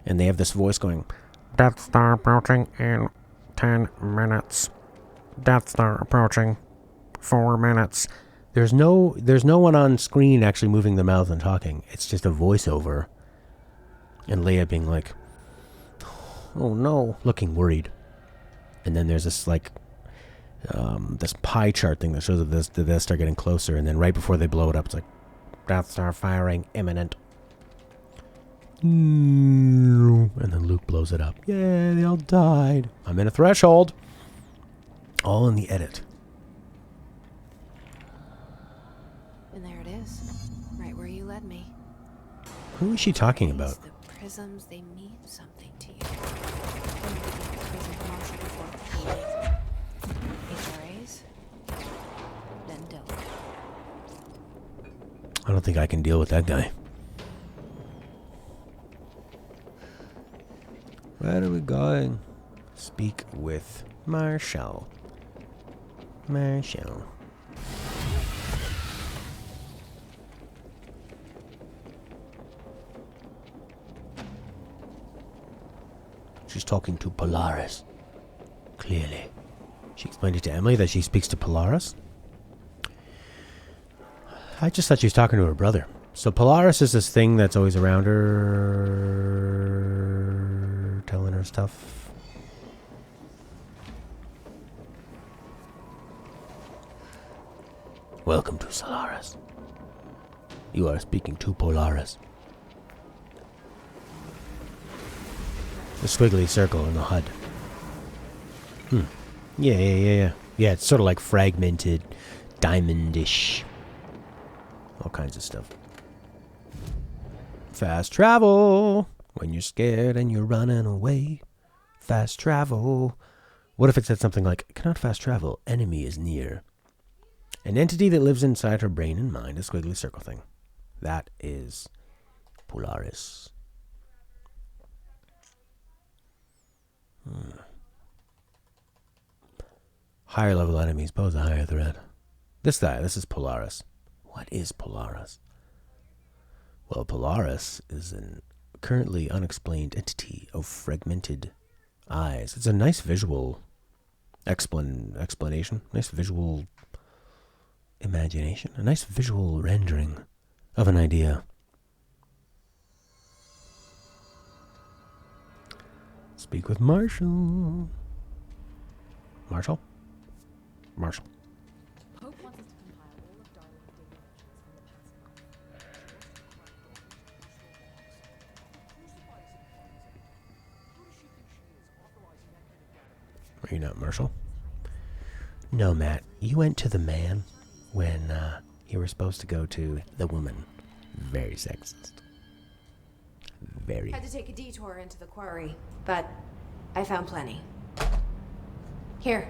and they have this voice going, "Death Star approaching in 10 minutes. Death Star approaching 4 minutes." There's no one on screen actually moving their mouth and talking. It's just a voiceover, and Leia being like, "Oh no," looking worried. And then there's this like this pie chart thing that shows that the Death Star getting closer, and then right before they blow it up, it's like, "Death Star firing imminent." And then Luke blows it up. Yeah, they all died. I'm in a threshold. All in the edit. And there it is, right where you led me. Who is she talking about? The prisms, they mean something to you. When you get the prism commercial before HRAs, then don't. I don't think I can deal with that guy. Where are we going? Speak with Marshall. Marshall. She's talking to Polaris. Clearly. She explained it to Emily that she speaks to Polaris. I just thought she was talking to her brother. So Polaris is this thing that's always around her, telling her stuff. Welcome to Solaris. You are speaking to Polaris. The squiggly circle in the HUD. Yeah. Yeah, it's sort of like fragmented, diamondish. All kinds of stuff. Fast travel. When you're scared and you're running away. Fast travel. What if it said something like, cannot fast travel, enemy is near. An entity that lives inside her brain and mind, a squiggly circle thing. That is Polaris. Higher level enemies pose a higher threat. This is Polaris. What is Polaris? Well, Polaris is an currently unexplained entity of fragmented eyes. It's a nice visual explanation. Nice visual imagination. A nice visual rendering of an idea. Speak with Marshall. Marshall? Marshall. Hope wants us to compile all of Darling's data from the past. Are you not Marshall? No, Matt. You went to the man when you were supposed to go to the woman. Very sexist. Very. Had to take a detour into the quarry, but I found plenty. Here.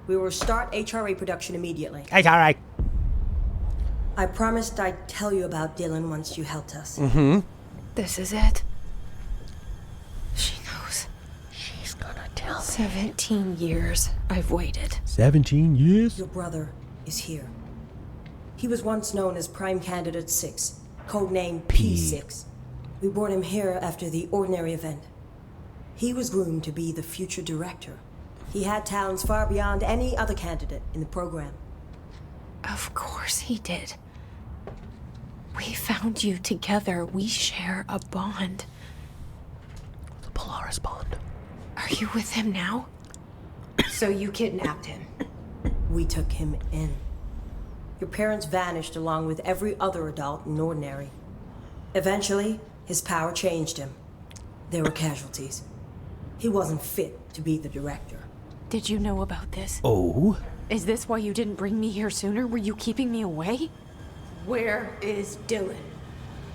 We will start HRA production immediately. HRA! I promised I'd tell you about Dylan once you helped us. Mm-hmm. This is it. She knows. She's gonna tell 17 years I've waited. 17 years? Your brother is here. He was once known as Prime Candidate 6, codename P6. We brought him here after the ordinary event. He was groomed to be the future director. He had talents far beyond any other candidate in the program. Of course he did. We found you together. We share a bond. The Polaris bond. Are you with him now? So you kidnapped him. We took him in. Your parents vanished along with every other adult in Ordinary. Eventually, his power changed him. There were casualties. He wasn't fit to be the director. Did you know about this? Oh? Is this why you didn't bring me here sooner? Were you keeping me away? Where is Dylan?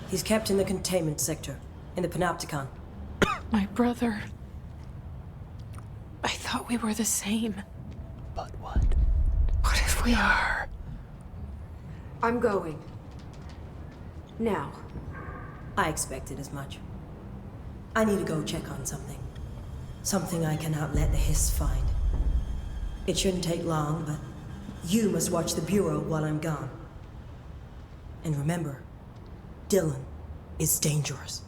He's kept in the containment sector, in the Panopticon. My brother. I thought we were the same. But what? What if we are? I'm going. Now. I expected as much. I need to go check on something. Something I cannot let the Hiss find. It shouldn't take long, but you must watch the Bureau while I'm gone. And remember, Dylan is dangerous.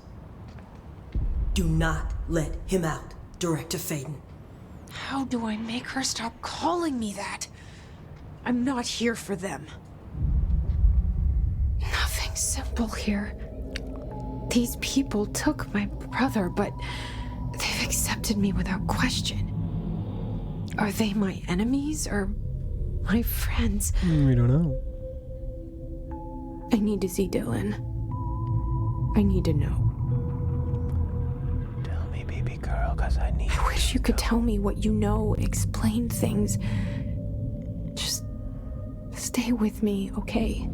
Do not let him out, Director Faden. How do I make her stop calling me that? I'm not here for them. Nothing simple here. These people took my brother, but they've accepted me without question. Are they my enemies or my friends? We don't know. I need to see Dylan. I need to know. Tell me, baby girl, cause I need. I wish you could tell me what you know, explain things. Just stay with me, okay?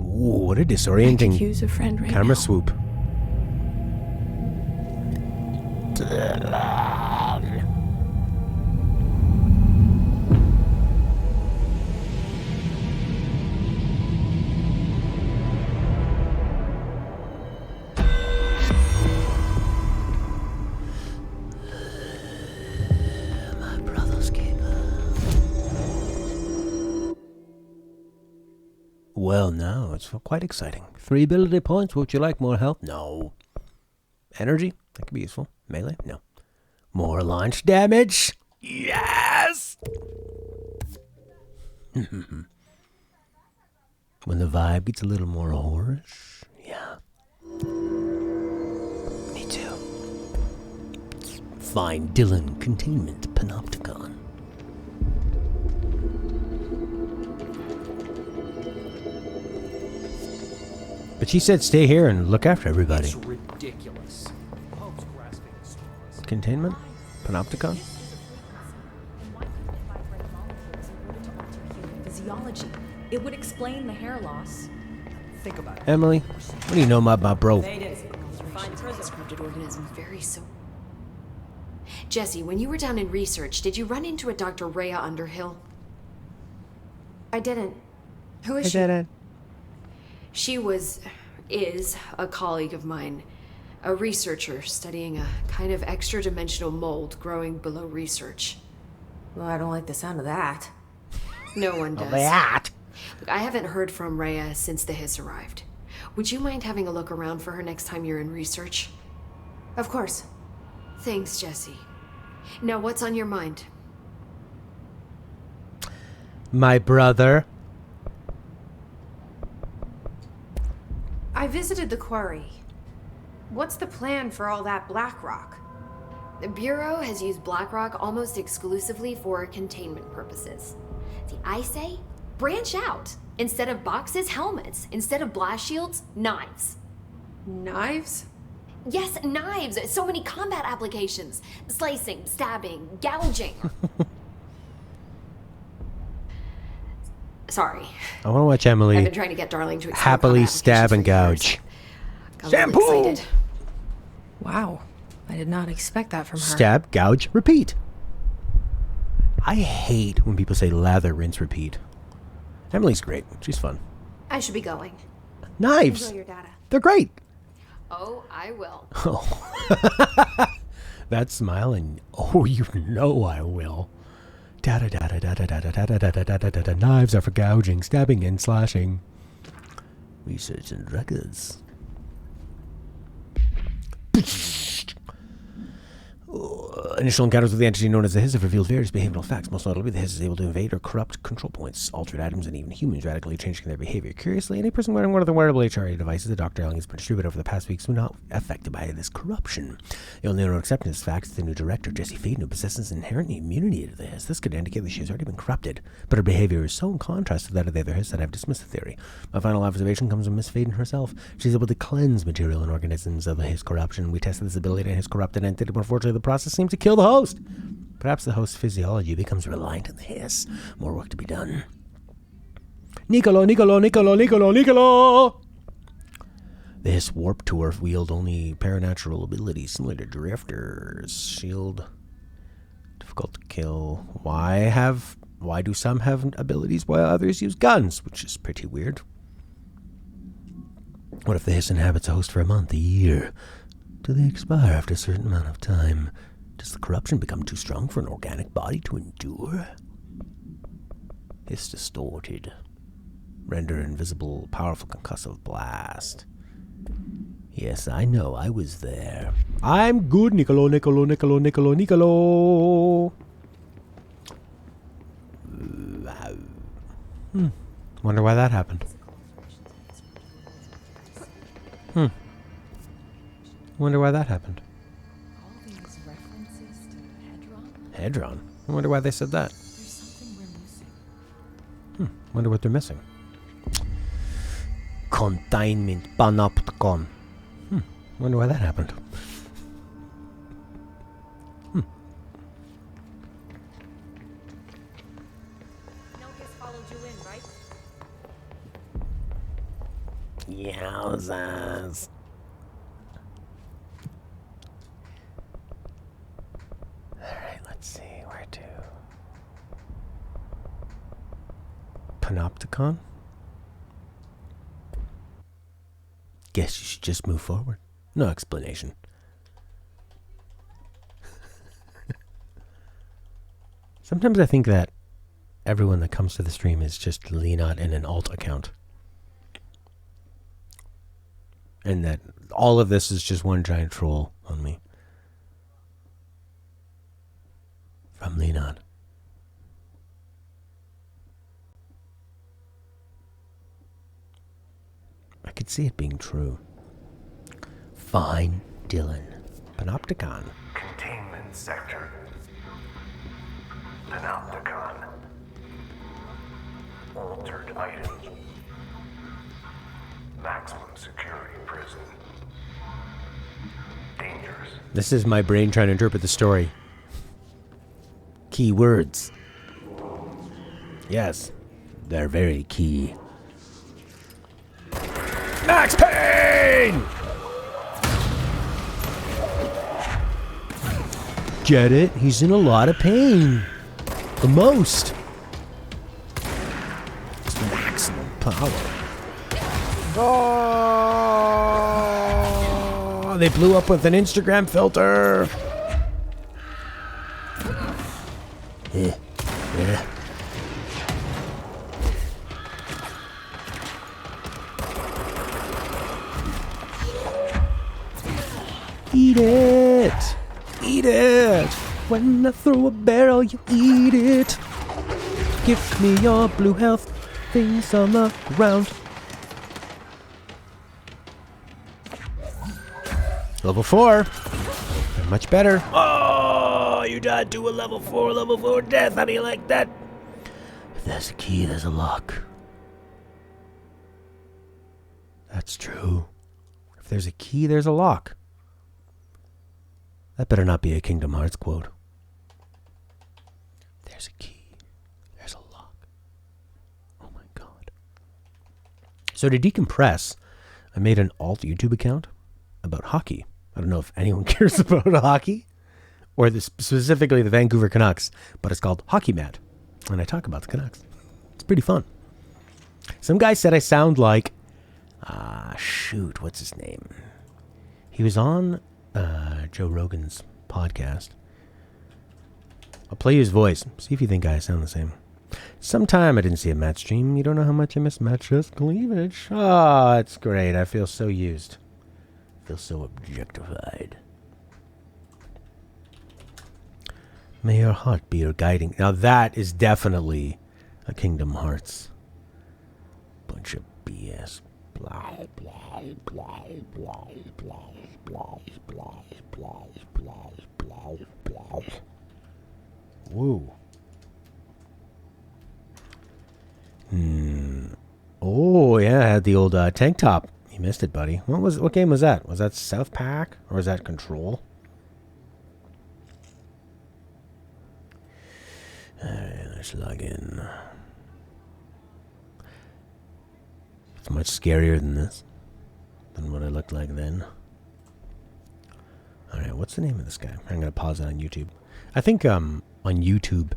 Ooh, what a I could disorienting use a friend right camera now. swoop. My brother's keeper. Well, now it's quite exciting. 3 ability points. Would you like more health? No. Energy? That could be useful. Melee? No. More launch damage? Yes! When the vibe gets a little more horrorish? Yeah. Me too. Find Dylan Containment Panopticon. But she said stay here and look after everybody. It's ridiculous. Pope's grasping at straws. Containment? Panopticon? Physiology. It would explain the hair loss. Think about it. Emily, what do you know about my bro? Scripted organism very so. Jesse, when you were down in research, did you run into a Dr. Rhea Underhill? I didn't. Who is she? She is a colleague of mine, a researcher studying a kind of extra-dimensional mold growing below research. Well, I don't like the sound of that. No one does. That. Look, I haven't heard from Rhea since the Hiss arrived. Would you mind having a look around for her next time you're in research? Of course. Thanks, Jesse. Now, what's on your mind? My brother. I visited the quarry. What's the plan for all that black rock? The Bureau has used BlackRock almost exclusively for containment purposes. See, I say, branch out. Instead of boxes, helmets. Instead of blast shields, knives. Knives? Yes, knives. So many combat applications. Slicing, stabbing, gouging. Sorry. I want to watch I've Emily been trying to get Darling to explain happily combat stab and applications gouge. for years. Got a little excited. Wow. I did not expect that from her. Stab, gouge, repeat. I hate when people say lather, rinse, repeat. Emily's great. She's fun. I should be going. Knives. Enjoy your data. They're great. Oh, I will. Oh. That smile and oh, you know I will. Data, data, data, data, data, data, data, data. Knives are for gouging, stabbing, and slashing. Research and records. Initial encounters with the entity known as the Hiss have revealed various behavioral facts. Most notably, the Hiss is able to invade or corrupt control points, altered items, and even humans, radically changing their behavior. Curiously, any person wearing one of the wearable HRA devices that Dr. Darling has been distributed over the past weeks was not affected by this corruption. The only known acceptance of facts is the new director, Jessie Faden, who possesses inherent immunity to the Hiss. This could indicate that she has already been corrupted, but her behavior is so in contrast to that of the other Hiss that I have dismissed the theory. My final observation comes from Miss Faden herself. She's able to cleanse material and organisms of the Hiss corruption. We tested this ability in Hiss corrupted entity, but unfortunately the process seems to kill the host. Perhaps the host's physiology becomes reliant on the Hiss. More work to be done. Nicolo, Nicolo, Nicolo, Nicolo, Nicolo! The Hiss warp tour wield only paranatural abilities similar to drifters. Shield. Difficult to kill. Why do some have abilities while others use guns? Which is pretty weird. What if the Hiss inhabits a host for a month, a year? Do they expire after a certain amount of time? Does the corruption become too strong for an organic body to endure? Hiss distorted. Render invisible, powerful concussive blast. Yes, I know, I was there. I'm good, Nicolo, Nicolo, Nicolo, Nicolo, Nicolo. Wonder why that happened. Wonder why that happened. All these references to Hedron? Hedron? I wonder why they said that. There's something we're missing. Wonder what they're missing. Containment panopticon. Wonder why that happened. Nelkis followed you in, right? Yowzers. Alright, let's see where to. Panopticon? Guess you should just move forward. No explanation. Sometimes I think that everyone that comes to the stream is just Leonot in an alt account. And that all of this is just one giant troll on me. From Leonot. I could see it being true. Fine, Dylan. Panopticon. Containment sector. Panopticon. Altered items. Maximum security prison. Dangerous. This is my brain trying to interpret the story. Key words. Yes, they're very key. Max Payne! Get it? He's in a lot of pain. The most. It's maximum power. Oh, they blew up with an Instagram filter. Yeah. Eat it. Eat it. When I throw a barrel, you eat it. Give me your blue health things on the ground. Level 4. Much better. Oh, you died to a level 4 death. How do you like that? If there's a key, there's a lock. That's true. If there's a key, there's a lock. That better not be a Kingdom Hearts quote. There's a key. There's a lock. Oh my god. So to decompress, I made an alt YouTube account about hockey. I don't know if anyone cares about hockey or specifically the Vancouver Canucks, but it's called Hockey Mat. And I talk about the Canucks. It's pretty fun. Some guy said I sound like, what's his name? He was on Joe Rogan's podcast. I'll play his voice. See if you think I sound the same. Sometime I didn't see a Matt stream. You don't know how much I miss Matt's cleavage. Oh, it's great. I feel so used. I feel so objectified. May your heart be your guiding. Now that is definitely a Kingdom Hearts. Bunch of BS. Blah, blah, blah, blah, blah, blah, blah, blah, blah, blah, blah. Woo. Oh, yeah, I had the old tank top. You missed it, buddy. What game was that? Was that South Pack? Or was that Control? Alright, let's log in. It's much scarier than this. Than what I looked like then. Alright, what's the name of this guy? I'm going to pause it on YouTube. I think on YouTube,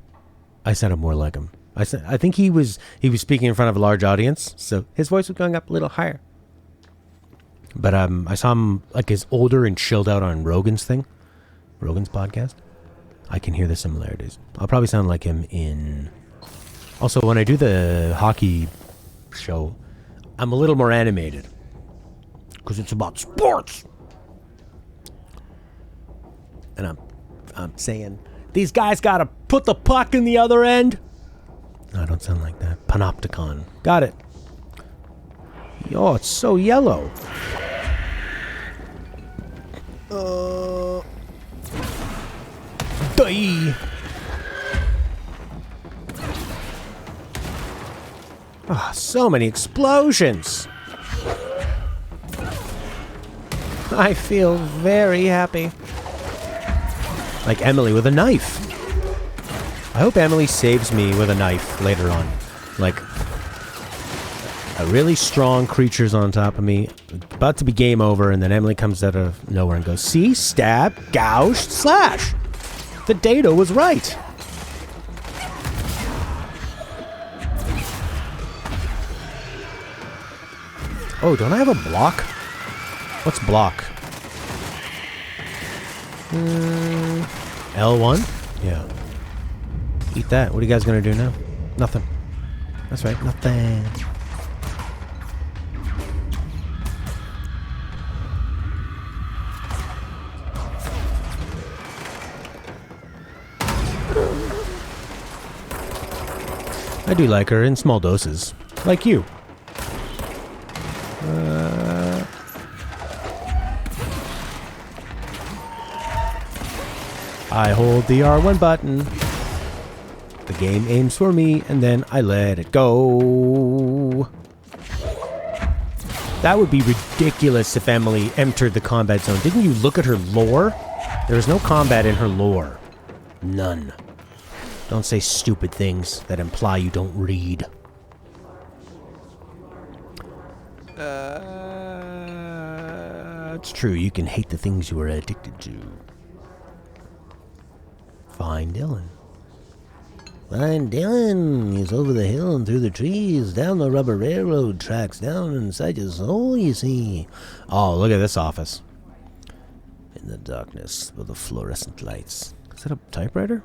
I sounded more like him. I think he was speaking in front of a large audience, so his voice was going up a little higher. But I saw him like as older and chilled out on Rogan's podcast. I can hear the similarities. I'll probably sound like him in... Also, when I do the hockey show, I'm a little more animated. Because it's about sports. And I'm saying, these guys got to put the puck in the other end. No, I don't sound like that. Panopticon. Got it. Oh, it's so yellow. Die. Ah, so many explosions. I feel very happy. Like Emily with a knife. I hope Emily saves me with a knife later on. Like, a really strong creature's on top of me, about to be game over, and then Emily comes out of nowhere and goes, see? Stab, gouge, slash. The data was right. Oh, don't I have a block? What's block? L1? Yeah. Eat that. What are you guys gonna do now? Nothing. That's right, nothing. I do like her in small doses. Like you. I hold the R1 button. The game aims for me, and then I let it go. That would be ridiculous if Emily entered the combat zone. Didn't you look at her lore? There's no combat in her lore. None. Don't say stupid things that imply you don't read. It's true, you can hate the things you are addicted to. Find Dylan. Find Dylan. He's over the hill and through the trees, down the rubber railroad tracks, down inside your soul, you see. Oh, look at this office. In the darkness with the fluorescent lights. Is that a typewriter?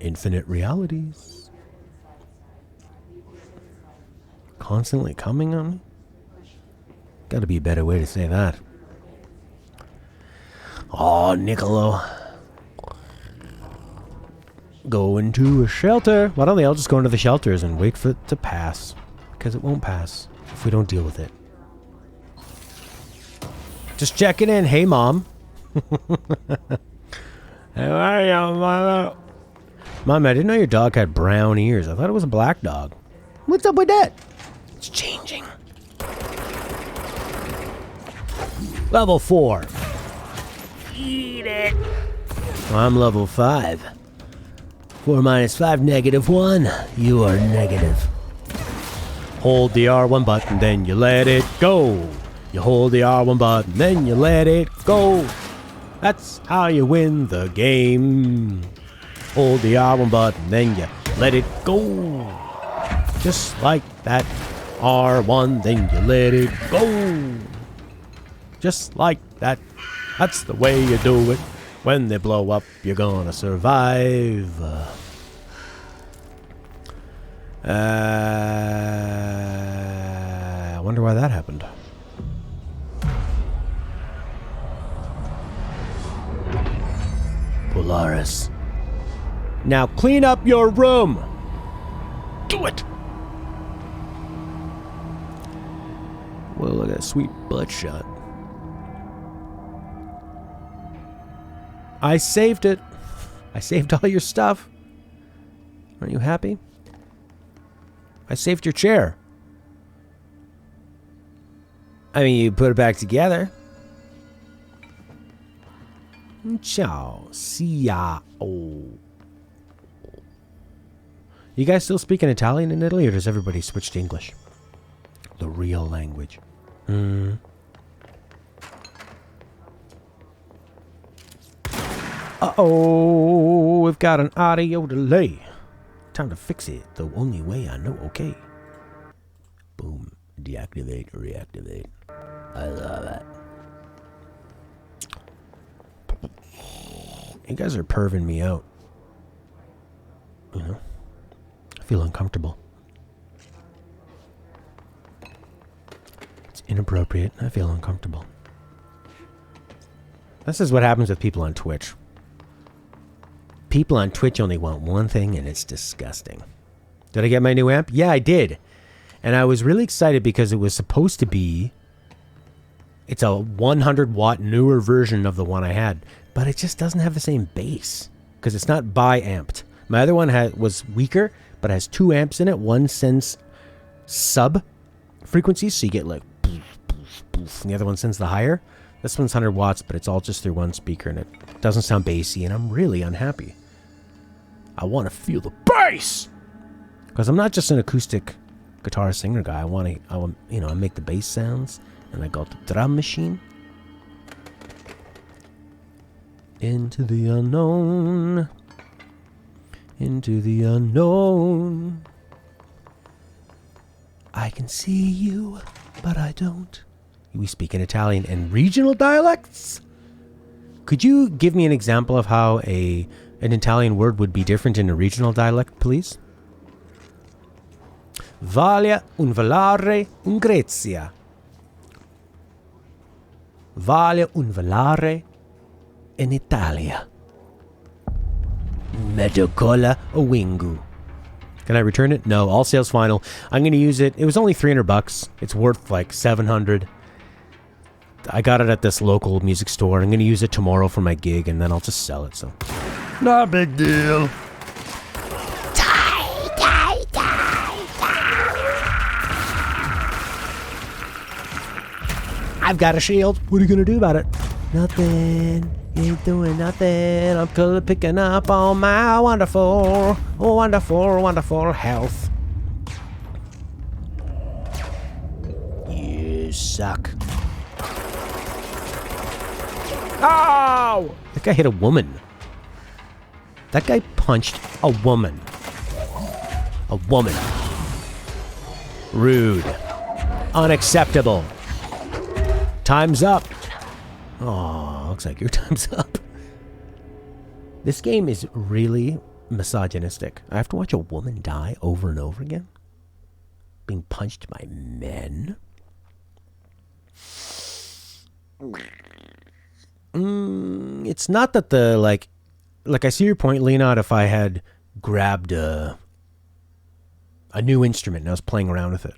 Infinite realities. Constantly coming on me? Gotta be a better way to say that. Oh, Niccolo. Going to a shelter. Why don't they all just go into the shelters and wait for it to pass? Because it won't pass if we don't deal with it. Just checking in. Hey, Mom. How are you, Mama? Mom, I didn't know your dog had brown ears. I thought it was a black dog. What's up with that? It's changing. Level 4. Eat it. I'm level 5. 4 minus 5, -1. You are negative. Hold the R1 button, then you let it go. You hold the R1 button, then you let it go. That's how you win the game. Hold the R1 button, then you let it go. Just like that. R1, then you let it go. Just like that. That's the way you do it. When they blow up, you're gonna survive. I wonder why that happened. Polaris. Now clean up your room. Do it. Well, look at that sweet butt shot. I saved it. I saved all your stuff. Aren't you happy? I saved your chair. I mean, you put it back together. Ciao. Ciao. You guys still speaking Italian in Italy, or does everybody switch to English? The real language. Uh-oh, we've got an audio delay. Time to fix it the only way I know. Okay. Boom. Deactivate, reactivate. I love it. You guys are perving me out. You know? I feel uncomfortable. It's inappropriate. I feel uncomfortable. This is what happens with people on Twitch. People on Twitch only want one thing, and it's disgusting. Did I get my new amp? Yeah, I did. And I was really excited because it was supposed to be... It's a 100 watt newer version of the one I had. But it just doesn't have the same bass. Because it's not bi-amped. My other one was weaker, but has 2 amps in it. One sends sub frequencies, so you get like... Poof, poof, poof, and the other one sends the higher. This one's 100 watts, but it's all just through one speaker, and it doesn't sound bassy, and I'm really unhappy. I want to feel the bass! Because I'm not just an acoustic guitar singer guy. I want, you know, I make the bass sounds, and I got the drum machine. Into the unknown. Into the unknown. I can see you, but I don't. We speak in Italian and regional dialects? Could you give me an example of how an Italian word would be different in a regional dialect, please? Valia un valare un Grezia. Valia un valare in Italia. Medocola o wingu. Can I return it? No, all sales final. I'm going to use it. It was only $300. It's worth like $700. I got it at this local music store. I'm going to use it tomorrow for my gig, and then I'll just sell it, so. Not a big deal. I've got a shield. What are you gonna do about it? Nothing. You ain't doing nothing. I'm picking up all my wonderful, wonderful, wonderful health. You suck. Oh! That guy hit a woman. That guy punched a woman. A woman. Rude. Unacceptable. Time's up. Oh, looks like your time's up. This game is really misogynistic. I have to watch a woman die over and over again. Being punched by men. It's not that the, like I see your point, Leonard, if I had grabbed a new instrument and I was playing around with it.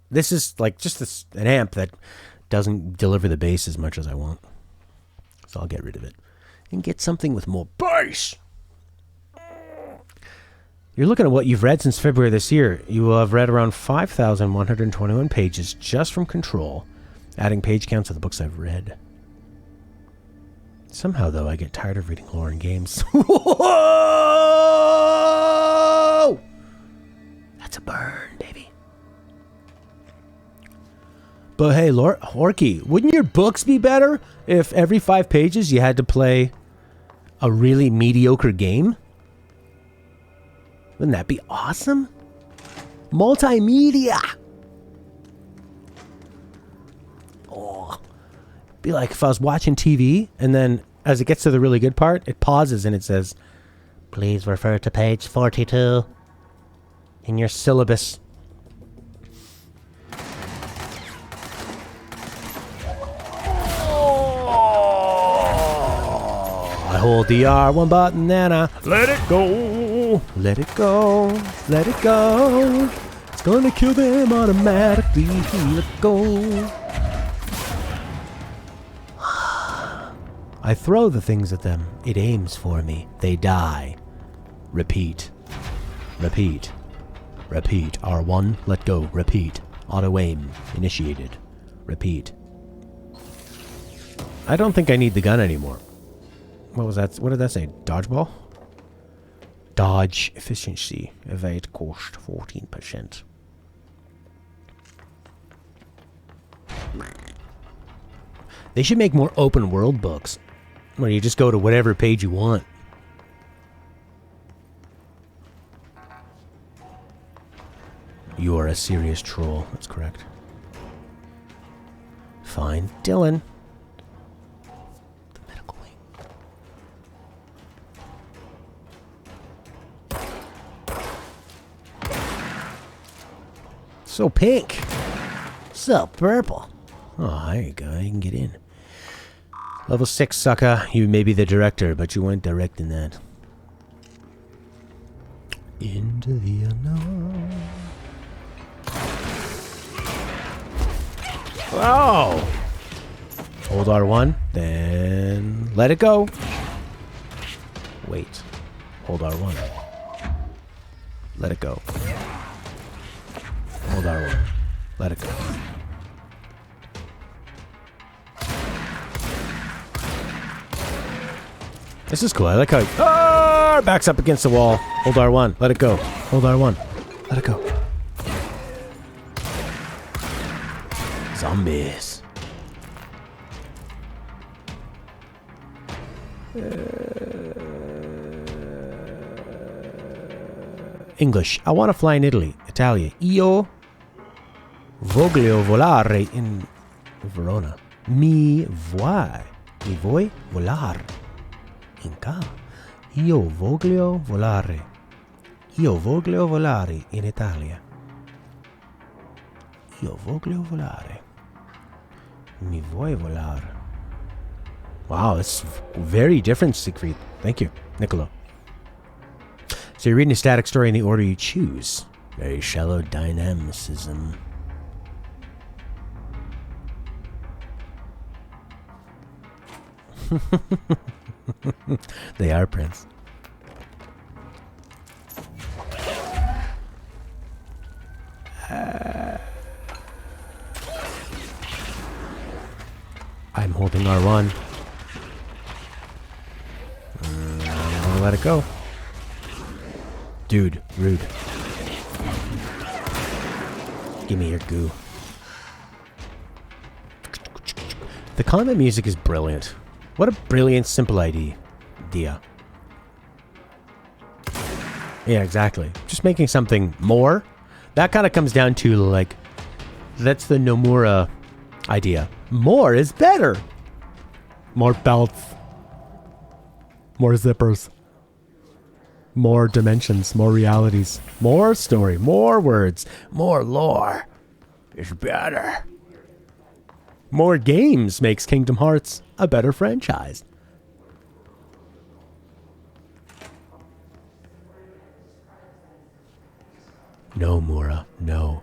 This is like just an amp that doesn't deliver the bass as much as I want. So I'll get rid of it and get something with more bass. You're looking at what you've read since February this year. You will have read around 5,121 pages just from Control, adding page counts of the books I've read. Somehow, though, I get tired of reading lore and games. Whoa! That's a burn, baby. But hey, Horky, wouldn't your books be better if every 5 pages you had to play a really mediocre game? Wouldn't that be awesome? Multimedia! Oh. Be like if I was watching TV and then as it gets to the really good part, it pauses and it says, please refer to page 42 in your syllabus. I hold the R1 button and I let it go. Let it go. Let it go. It's gonna kill them automatically. Let go. I throw the things at them. It aims for me. They die. Repeat. Repeat. Repeat. R1. Let go. Repeat. Auto aim. Initiated. Repeat. I don't think I need the gun anymore. What was that? What did that say? Dodgeball? Dodge efficiency. Evade cost 14%. They should make more open world books where you just go to whatever page you want. You are a serious troll. That's correct. Fine. Dylan. So pink. So purple. Oh, there you go. You can get in. Level 6, sucker. You may be the director, but you weren't directing that. Into the unknown. Oh! Hold R1, then let it go. Wait. Hold R1. Let it go. Hold R1. Let it go. This is cool. I like how he backs up against the wall. Hold R1. Let it go. Hold R1. Let it go. Zombies. English. I want to fly in Italy. Italia. Io voglio volare in Verona. Mi vuoi volare in ca. Io voglio volare. Io voglio volare in Italia. Io voglio volare. Mi vuoi volare. Wow, that's very different, Siegfried. Thank you, Niccolo. So you're reading a static story in the order you choose. Very shallow dynamicism. They are, Prince. holding R1. I don't want to let it go. Dude, rude. Give me your goo. The combat music is brilliant. What a brilliant, simple idea. Yeah, exactly. Just making something more. That kind of comes down to, like, that's the Nomura idea. More is better. More belts. More zippers. More dimensions. More realities. More story. More words. More lore. Is better. More games makes Kingdom Hearts a better franchise. No, Mora. No.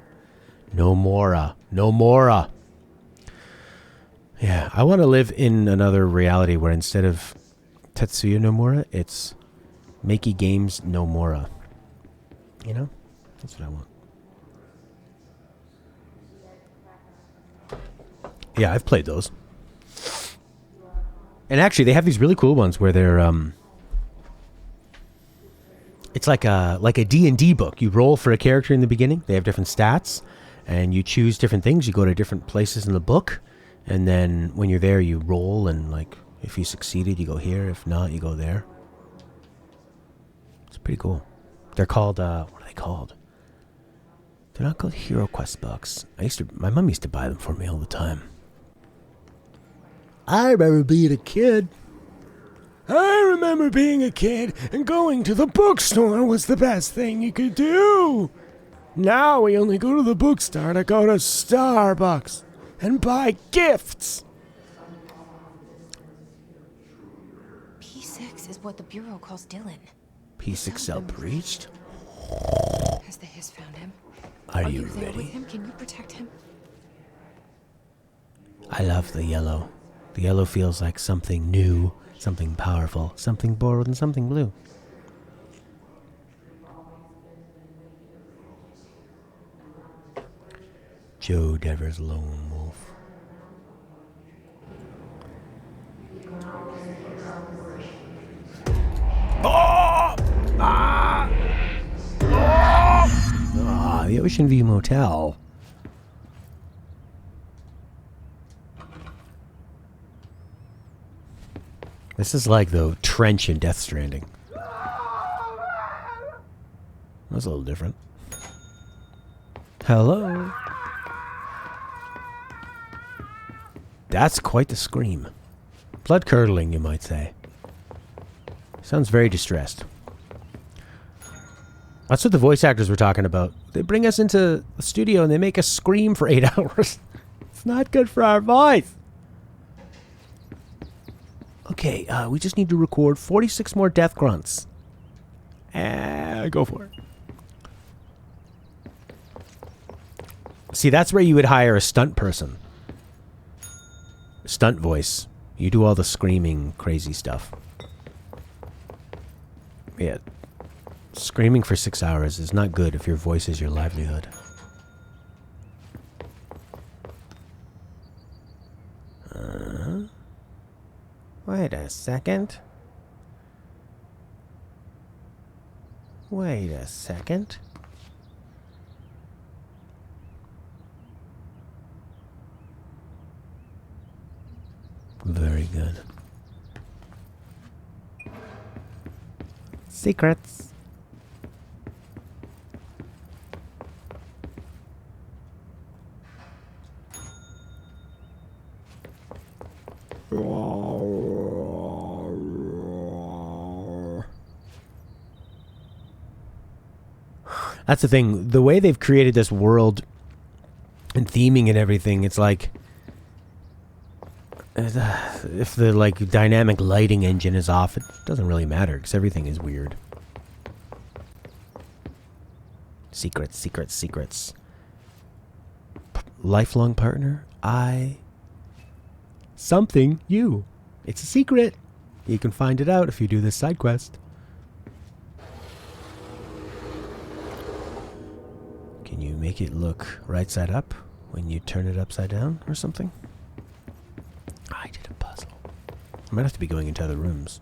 No Mora. No Mora. Yeah, I want to live in another reality where instead of Tetsuya Nomura, it's Makey Games Nomura. You know? That's what I want. Yeah, I've played those. And actually, they have these really cool ones where they're it's like a D&D book. You roll for a character in the beginning. They have different stats, and you choose different things. You go to different places in the book, and then when you're there, you roll, and like if you succeeded, you go here. If not, you go there. It's pretty cool. They're called what are they called? They're not called Hero Quest books. My mom used to buy them for me all the time. I remember being a kid. I remember being a kid and going to the bookstore was the best thing you could do. Now we only go to the bookstore to go to Starbucks and buy gifts. P6 is what the Bureau calls Dylan. P6L breached? Has the Hiss found him? Are you there ready? with him? Can you protect him? I love the yellow. The yellow feels like something new, something powerful, something borrowed, and something blue. Joe Devers Lone Wolf. Oh! Ah! Oh! Ah, the Ocean View Motel. This is like the trench in Death Stranding. That's a little different. Hello? That's quite the scream. Blood-curdling, you might say. Sounds very distressed. That's what the voice actors were talking about. They bring us into the studio and they make us scream for 8 hours. It's not good for our voice. Okay, we just need to record 46 more death grunts. Go for it. See, that's where you would hire a stunt person. Stunt voice. You do all the screaming, crazy stuff. Yeah. Screaming for 6 hours is not good if your voice is your livelihood. Wait a second. Wait a second. Very good. Secrets. That's the thing. The way they've created this world and theming and everything, it's like if the like dynamic lighting engine is off, it doesn't really matter because everything is weird. Secrets, secrets, secrets. Lifelong partner? Something, you. It's a secret. You can find it out if you do this side quest. Can you make it look right side up when you turn it upside down or something? I did a puzzle. I might have to be going into other rooms.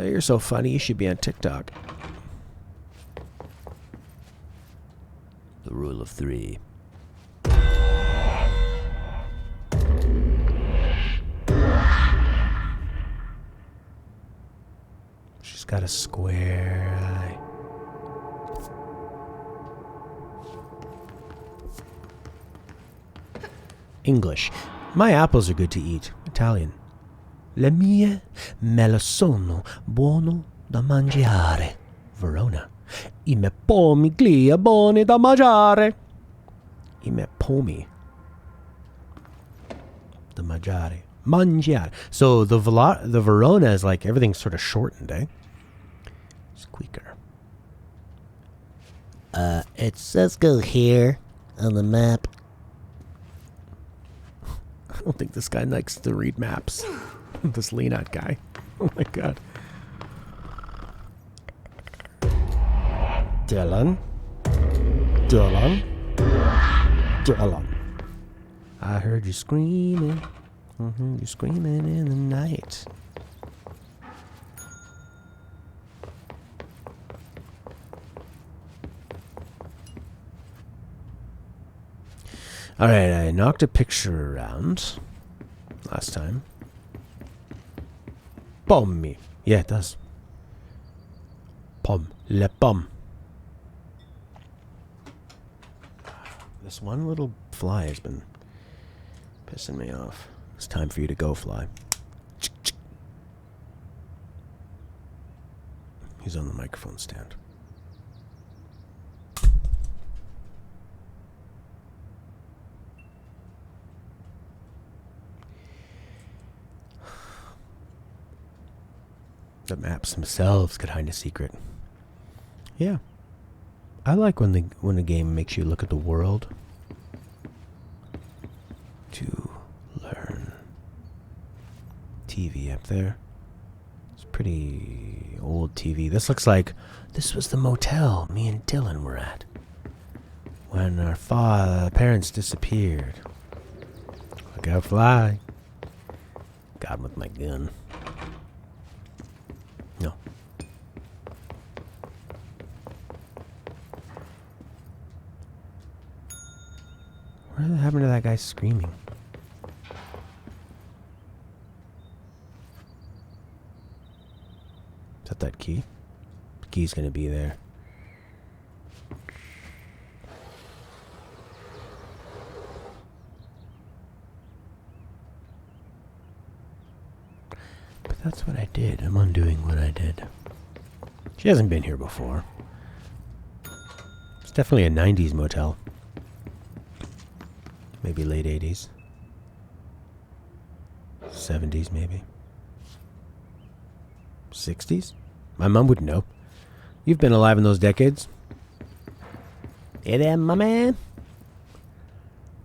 You're so funny. You should be on TikTok. The rule of 3. She's got a square eye. English. My apples are good to eat. Italian. Le mie mele sono buono da mangiare. Verona. I me pomi glia buoni da mangiare. I me pomi. Da mangiare. Mangiare. So the Verona is like everything's sort of shortened, eh? Squeaker. It says go here on the map. I don't think this guy likes to read maps. This Leonot guy. Oh my god. Dylan. I heard you screaming. You're screaming in the night. Alright, I knocked a picture around last time. Pommi. Yeah, it does. Pomme. Le pomme. This one little fly has been pissing me off. It's time for you to go, fly. He's on the microphone stand. The maps themselves could hide a secret. Yeah. I like when the game makes you look at the world to learn. TV up there. It's pretty old TV. This looks like this was the motel me and Dylan were at when our parents disappeared. Look out, fly. Got him with my gun. No. What happened to that guy screaming? Is that key? The key's gonna be there. But that's what I did. I'm undoing what I did. She hasn't been here before. It's definitely a 90s motel. Maybe late 80s. 70s, maybe. 60s? My mom wouldn't know. You've been alive in those decades. Hey there, my man.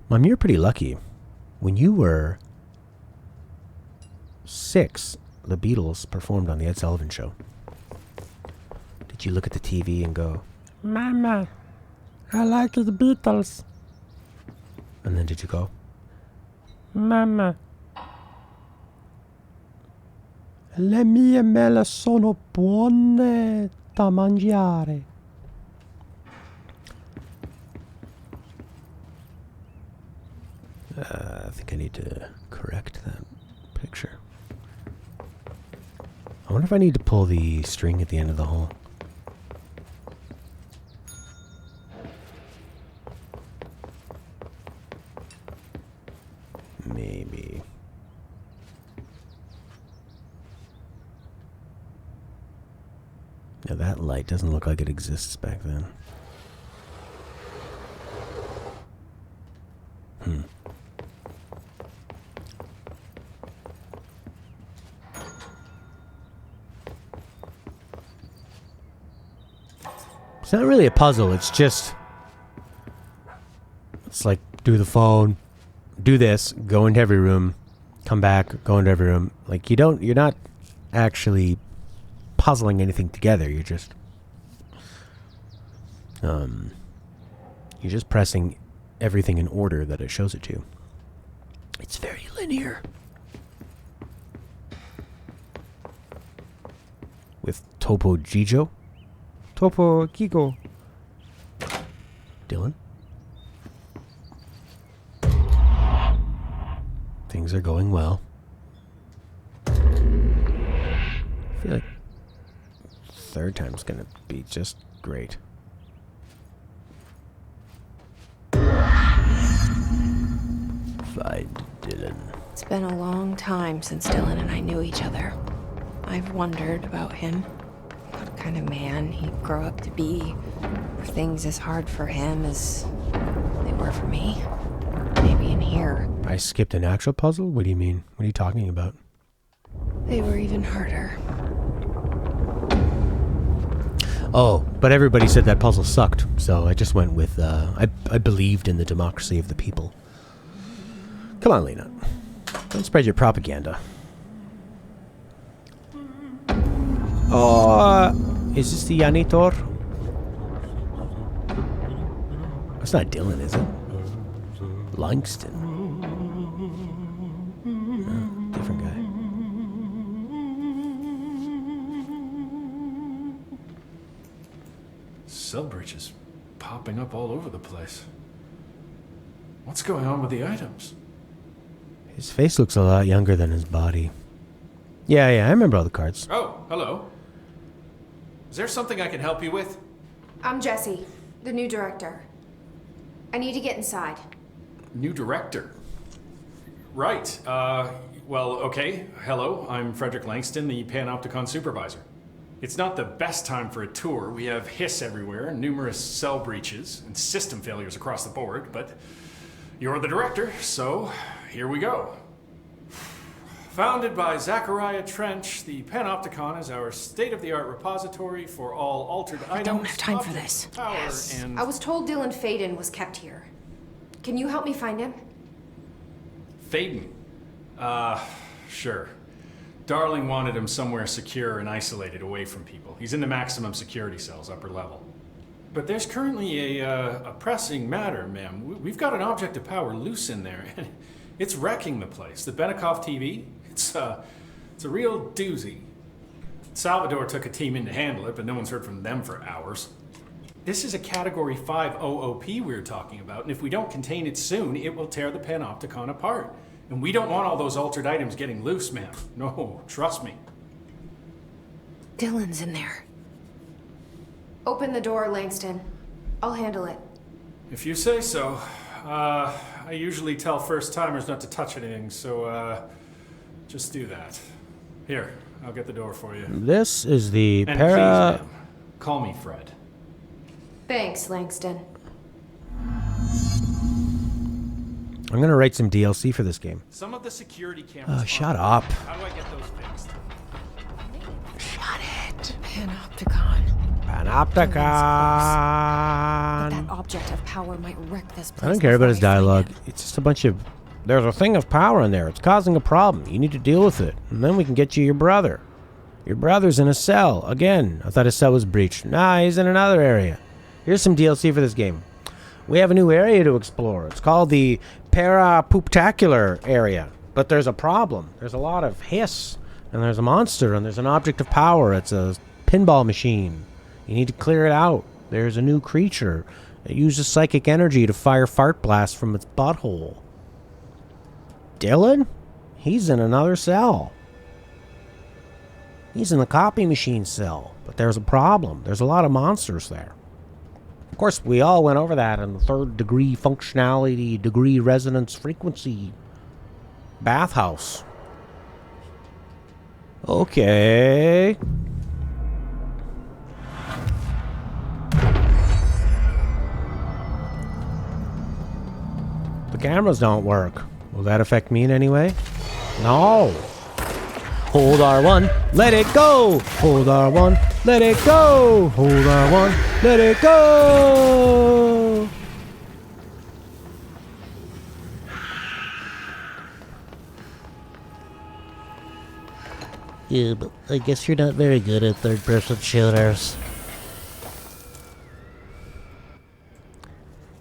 Mom, you're pretty lucky. When you were 6, the Beatles performed on the Ed Sullivan Show. Did you look at the TV and go, Mama, I like the Beatles? And then did you go, Mama, le mie mele sono buone da mangiare? I think I need to correct that picture. I wonder if I need to pull the string at the end of the hole. Maybe. Now that light doesn't look like it exists back then. It's not really a puzzle, it's just... It's like, do the phone, do this, go into every room, come back, go into every room. Like, you're not actually puzzling anything together, you're just You're just pressing everything in order that it shows it to. It's very linear. With Topo Gijo. Topo Gigo. Dylan? Things are going well. I feel like third time's gonna be just great. Find Dylan. It's been a long time since Dylan and I knew each other. I've wondered about him. What kind of man he'd grow up to be. Were things as hard for him as they were for me? Maybe in here. I skipped an actual puzzle? What do you mean? What are you talking about? They were even harder. Oh, but everybody said that puzzle sucked, so I just went with, I believed in the democracy of the people. Come on, Lena. Don't spread your propaganda. Oh, is this the Janitor? That's not Dylan, is it? Langston. Oh, different guy. Cell breaches popping up all over the place. What's going on with the items? His face looks a lot younger than his body. Yeah, I remember all the cards. Oh, hello. Is there something I can help you with? I'm Jessie, the new director. I need to get inside. New director? Right. Well, okay. Hello, I'm Frederick Langston, the Panopticon supervisor. It's not the best time for a tour. We have hiss everywhere, numerous cell breaches, and system failures across the board, but you're the director, so here we go. Founded by Zachariah Trench, the Panopticon is our state-of-the-art repository for all altered items. I don't have time for this. Power, and I was told Dylan Faden was kept here. Can you help me find him? Faden. Sure. Darling wanted him somewhere secure and isolated away from people. He's in the maximum security cells, upper level. But there's currently a pressing matter, ma'am. We've got an object of power loose in there, and it's wrecking the place. The Benikoff TV, it's a real doozy. Salvador took a team in to handle it, but no one's heard from them for hours. This is a Category 5 OOP we're talking about, and if we don't contain it soon, it will tear the Panopticon apart. And we don't want all those altered items getting loose, ma'am. No, trust me. Dylan's in there. Open the door, Langston. I'll handle it. If you say so. I usually tell first-timers not to touch anything, so, just do that. Here, I'll get the door for you. This is the And please, ma'am, call me Fred. Thanks, Langston. I'm gonna write some DLC for this game. Some of the security cameras. Shut up. How do I get those fixed? Shut it. Panopticon. Panopticon. But that object of power might wreck this place. I don't care about his before I find dialogue. him. It's just a bunch of... There's a thing of power in there. It's causing a problem. You need to deal with it. And then we can get you your brother. Your brother's in a cell. Again, I thought his cell was breached. Nah, he's in another area. Here's some DLC for this game. We have a new area to explore. It's called the Para-Pooptacular area. But there's a problem. There's a lot of hiss. And there's a monster. And there's an object of power. It's a pinball machine. You need to clear it out. There's a new creature. It uses psychic energy to fire fart blasts from its butthole. Dylan? He's in another cell. He's in the copy machine cell. But there's a problem. There's a lot of monsters there. Of course, we all went over that in the third degree functionality, degree resonance frequency bathhouse. Okay. The cameras don't work. Will that affect me in any way? No. Hold R1, let it go! Hold R1, let it go! Hold R1, let it go! Yeah, but I guess you're not very good at third-person shooters.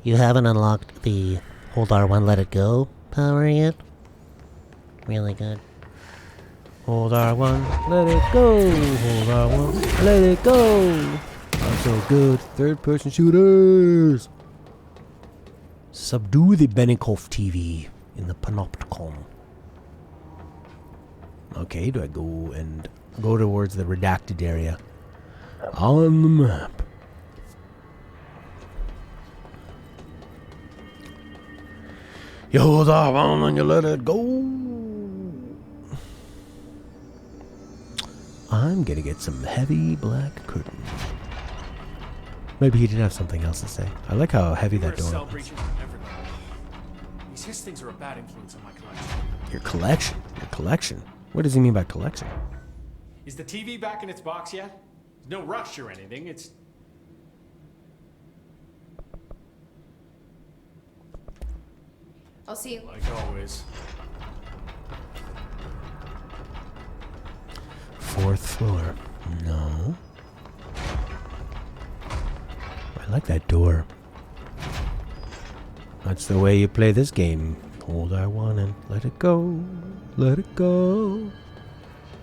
You haven't unlocked the hold R1, let it go power yet? Really good. Hold R1, let it go. Hold R1, let it go. I'm so good. Third-person shooters. Subdue the Benikoff TV in the panopticon. Okay, do I go towards the redacted area on the map? You hold on and you let it go. I'm gonna get some heavy black curtain. Maybe he did have something else to say. I like how heavy that door is. These Hiss things are a bad influence on my collection. Your collection? Your collection? What does he mean by collection? Is the TV back in its box yet? There's no rush or anything. It's... I'll see you. Like always. 4th floor. No. I like that door. That's the way you play this game. Hold R1 and let it go. Let it go.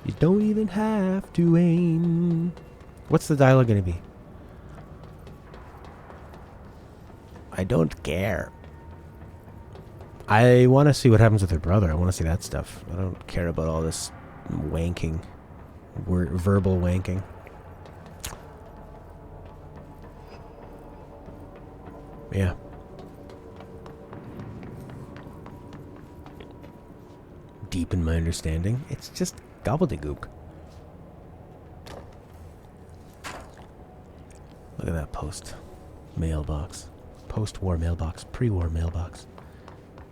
You don't even have to aim. What's the dialogue gonna be? I don't care. I want to see what happens with her brother. I want to see that stuff. I don't care about all this wanking. Verbal wanking. Yeah. Deep in my understanding. It's just gobbledygook. Look at that mailbox. Post-war mailbox. Pre-war mailbox.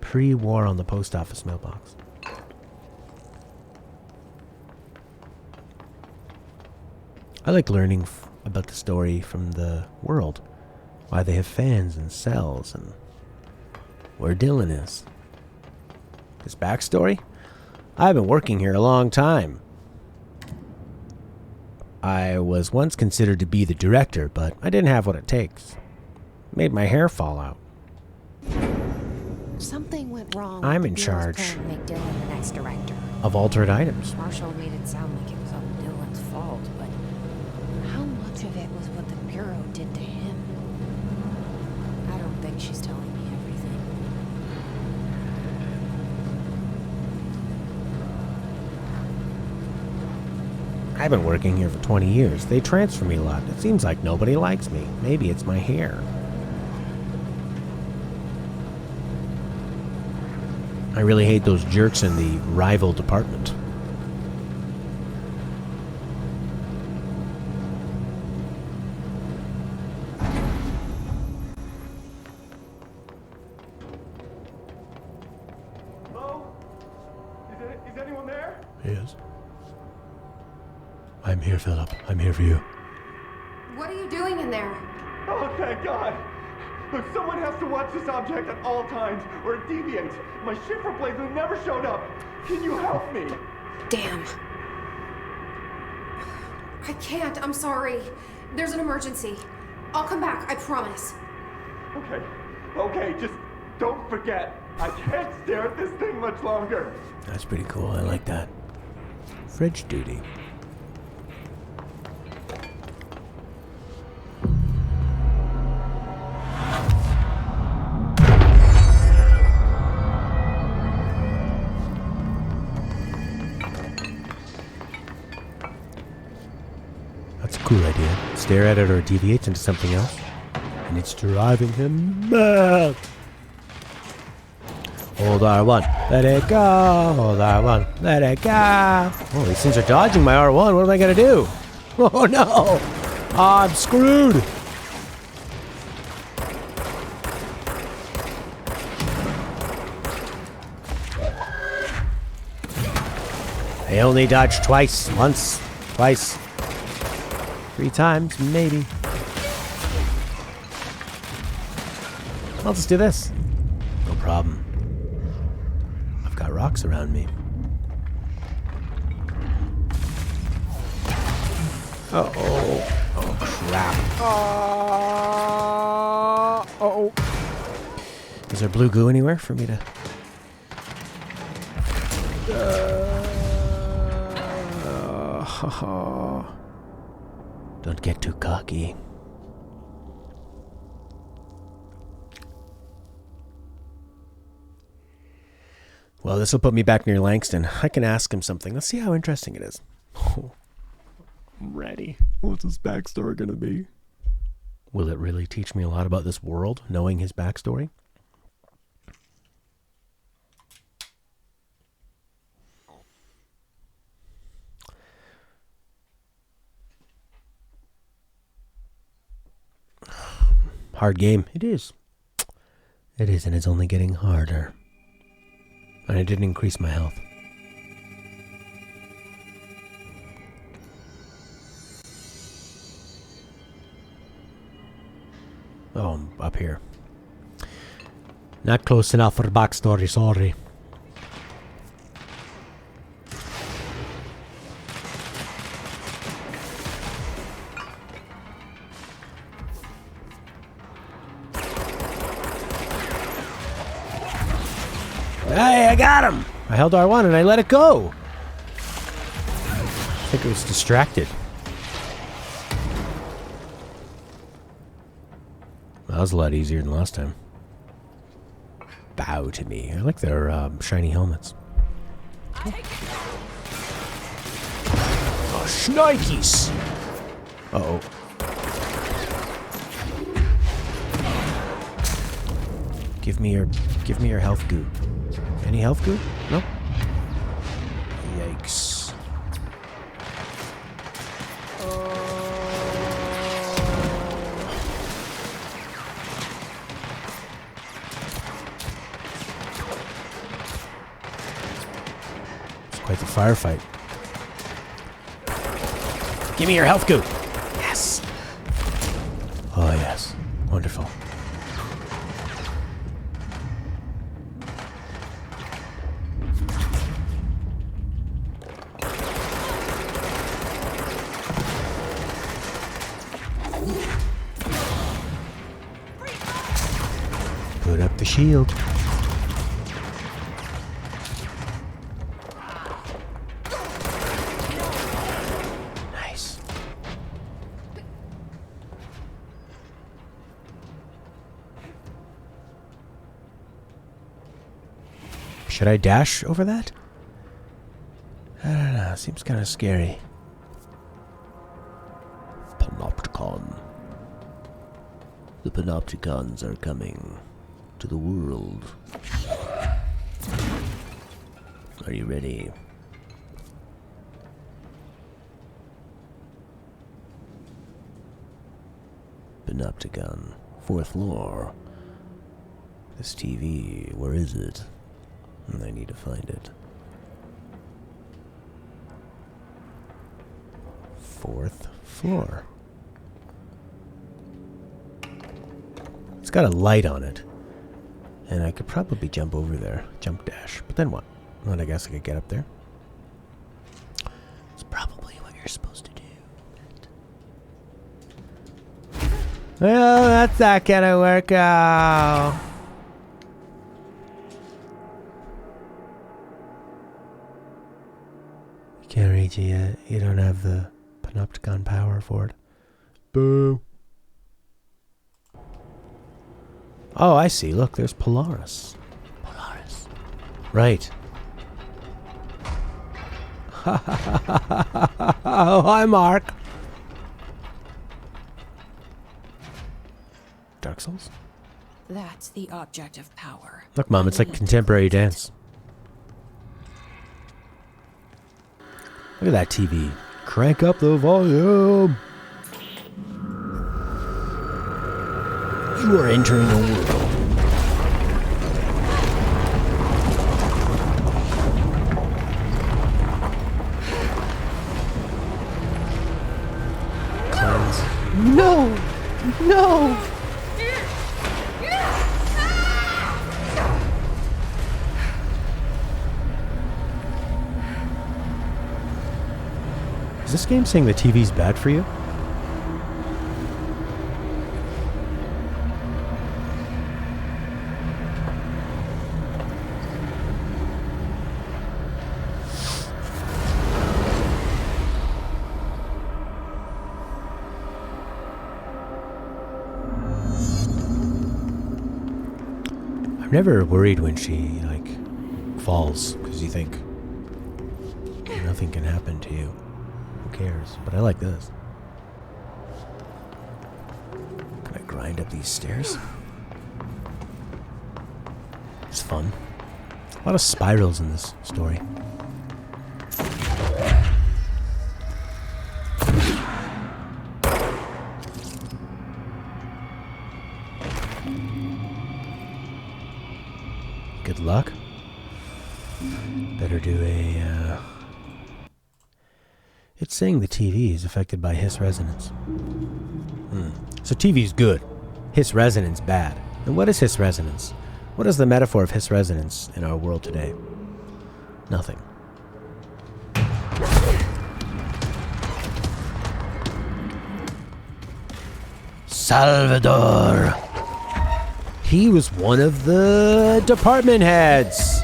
Pre-war on the post office mailbox. I like learning about the story from the world. Why they have fans and cells and where Dylan is. His backstory? I've been working here a long time. I was once considered to be the director, but I didn't have what it takes. Made my hair fall out. Something went wrong. I'm with in the Bureau's charge plan to make Dylan the next director. of altered items. Marshall made it sound like it was all Dylan's fault, but how much of it was what the Bureau did to him? I don't think she's telling me everything. I've been working here for 20 years. They transfer me a lot. It seems like nobody likes me. Maybe it's my hair. I really hate those jerks in the rival department. Hello? Is anyone there? Yes. I'm here, Philip. I'm here for you. What are you doing in there? Oh, thank God! Look, someone has to watch this object at all times, or it deviates. My shift replacement never showed up. Can you help me? Damn. I can't. I'm sorry. There's an emergency. I'll come back. I promise. Okay, just don't forget. I can't stare at this thing much longer. That's pretty cool. I like that. Fridge duty. That's a cool idea. Stare at it or it deviates into something else. And it's driving him mad. Hold R1, let it go. Hold R1, let it go. Oh, these things are dodging my R1. What am I gonna do? Oh no! I'm screwed. I only dodged twice. Once, twice, 3 times, maybe. I'll just do this. No problem. I've got rocks around me. Uh-oh. Oh, crap. Uh-oh. there blue goo anywhere for me to... Don't get too cocky. Well, this will put me back near Langston. I can ask him something. Let's see how interesting it is. Oh, I'm ready. What's his backstory going to be? Will it really teach me a lot about this world, knowing his backstory? Hard game. It is. It is, and it's only getting harder. And I didn't increase my health. Oh, I'm up here. Not close enough for backstory, sorry. Hey, I got him! I held R1 and I let it go. I think it was distracted. That was a lot easier than last time. Bow to me. I like their shiny helmets. Oh, shnikes! Uh-oh. Give me your health goo. Any health goo? No? Yikes. It's quite the firefight. Give me your health goo. Yes. Oh, yes. Wonderful. Put up the shield. Nice. Should I dash over that? I don't know. Seems kind of scary. Panopticon. The Panopticons are coming to the world. Are you ready? Panopticon, 4th floor. This TV, where is it? I need to find it. 4th floor. It's got a light on it. And I could probably jump over there. Jump dash. But then what? Well, I guess I could get up there. It's probably what you're supposed to do. Well, that's not gonna work out. You can't reach it yet. You don't have the Panopticon power for it. Boo. Oh, I see. Look, there's Polaris. Polaris. Right. Oh, hi, Mark. Dark Souls? That's the object of power. Look, Mom, it's like contemporary dance. Look at that TV. Crank up the volume. You are entering a world. Cleanse. No! No! Is this game saying the TV's bad for you? never worried when she, like, falls, because you think nothing can happen to you. Who cares? But I like this. Can I grind up these stairs? It's fun. A lot of spirals in this story. Good luck. Better do a, It's saying the TV is affected by hiss resonance. So TV's good. Hiss resonance bad. And what is hiss resonance? What is the metaphor of hiss resonance in our world today? Nothing. Salvador. He was one of the department heads.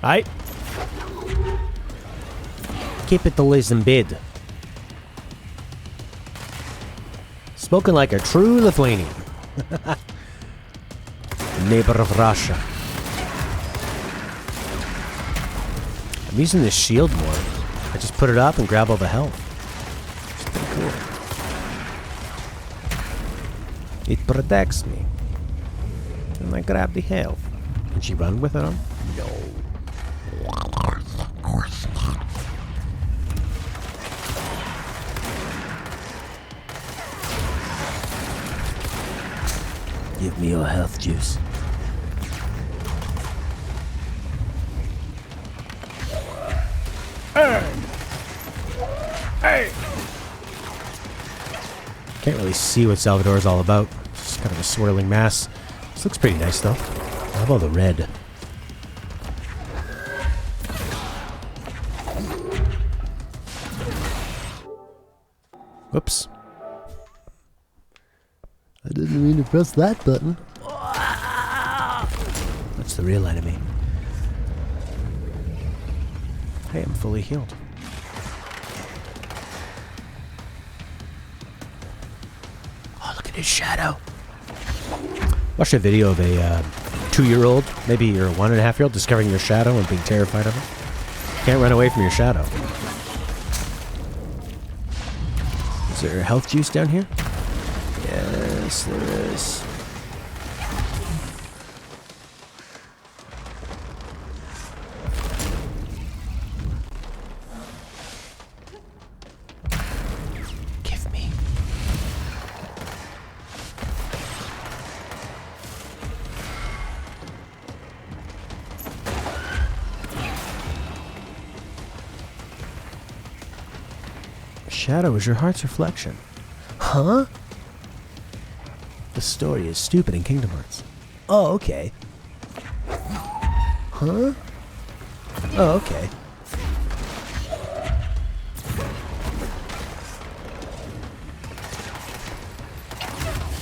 Right? Capitalism bid. Spoken like a true Lithuanian. Neighbor of Russia. I'm using this shield more. I just put it up and grab all the health. It's pretty cool. It protects me. And I grab the health. Can she run with it on? No. Of course not. Give me your health juice. Hey! Can't really see what Salvador is all about. It's just kind of a swirling mass. This looks pretty nice though. I love all the red. Whoops. I didn't mean to press that button. That's the real enemy. Hey, I'm fully healed. Oh, look at his shadow. Watched a video of a 2-year-old, maybe your 1.5-year-old, discovering your shadow and being terrified of it. Can't run away from your shadow. Is there health juice down here? Yes, there is. Give me. Shadow is your heart's reflection. Huh? The story is stupid in Kingdom Hearts. Oh, okay. Huh? Oh, okay.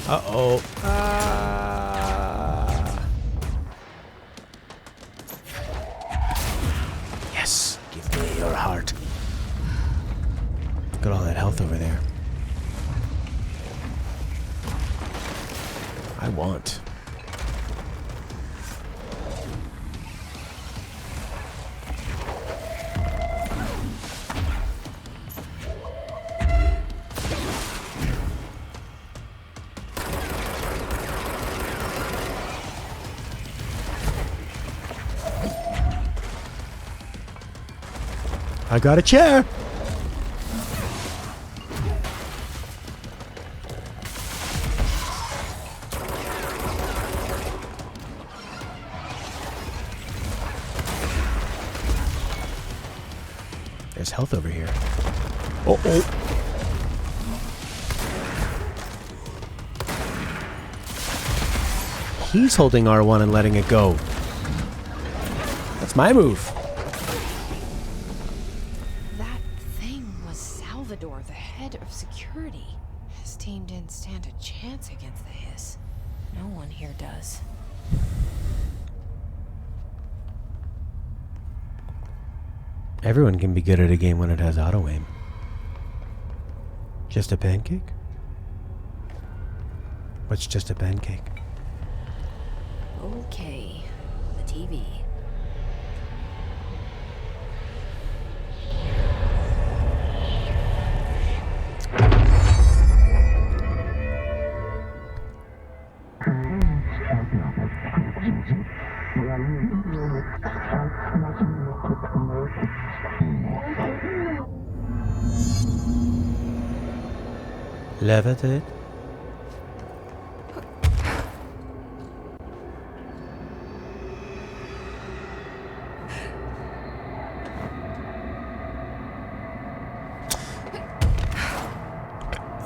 Uh-oh. Yes, give me your heart. Look at all that health over there. I want. I got a chair. There's health over here. Oh, oh. He's holding R1 and letting it go. That's my move. That thing was Salvador, the head of security. His team didn't stand a chance against the Hiss. No one here does. Everyone can be good at a game when it has auto-aim. Just a pancake? What's just a pancake? Okay, the TV. Levitate.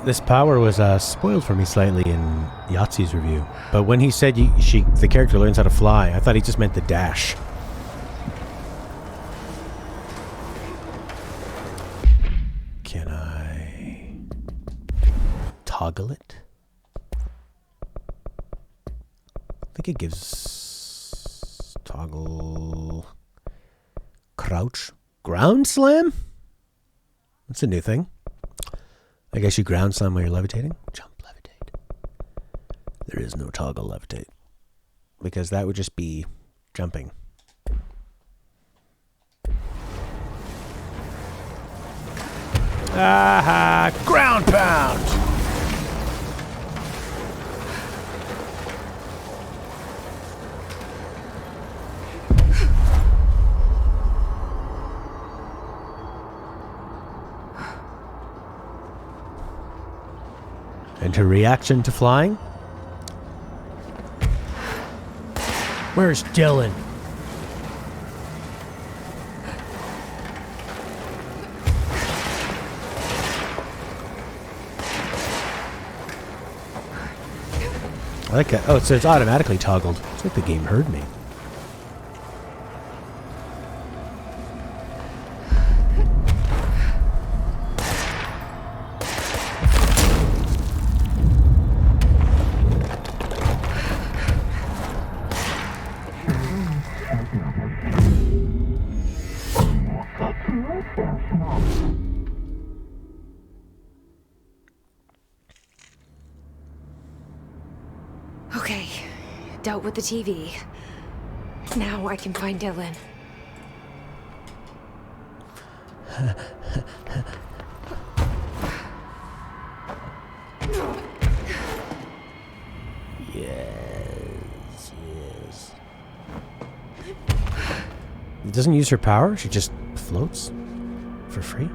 This power was spoiled for me slightly in Yahtzee's review, but when he said the character learns how to fly, I thought he just meant the dash. Can I toggle it? I think it gives toggle crouch ground slam. That's a new thing. I guess you ground slam while you're levitating. Jump, levitate. There is no toggle levitate. Because that would just be jumping. Aha! Ground pound! And her reaction to flying? Where's Dylan? I like that. Oh, so it's automatically toggled. It's like the game heard me. Okay, dealt with the TV. Now I can find Dylan. Yes. It doesn't use her power, she just floats for free.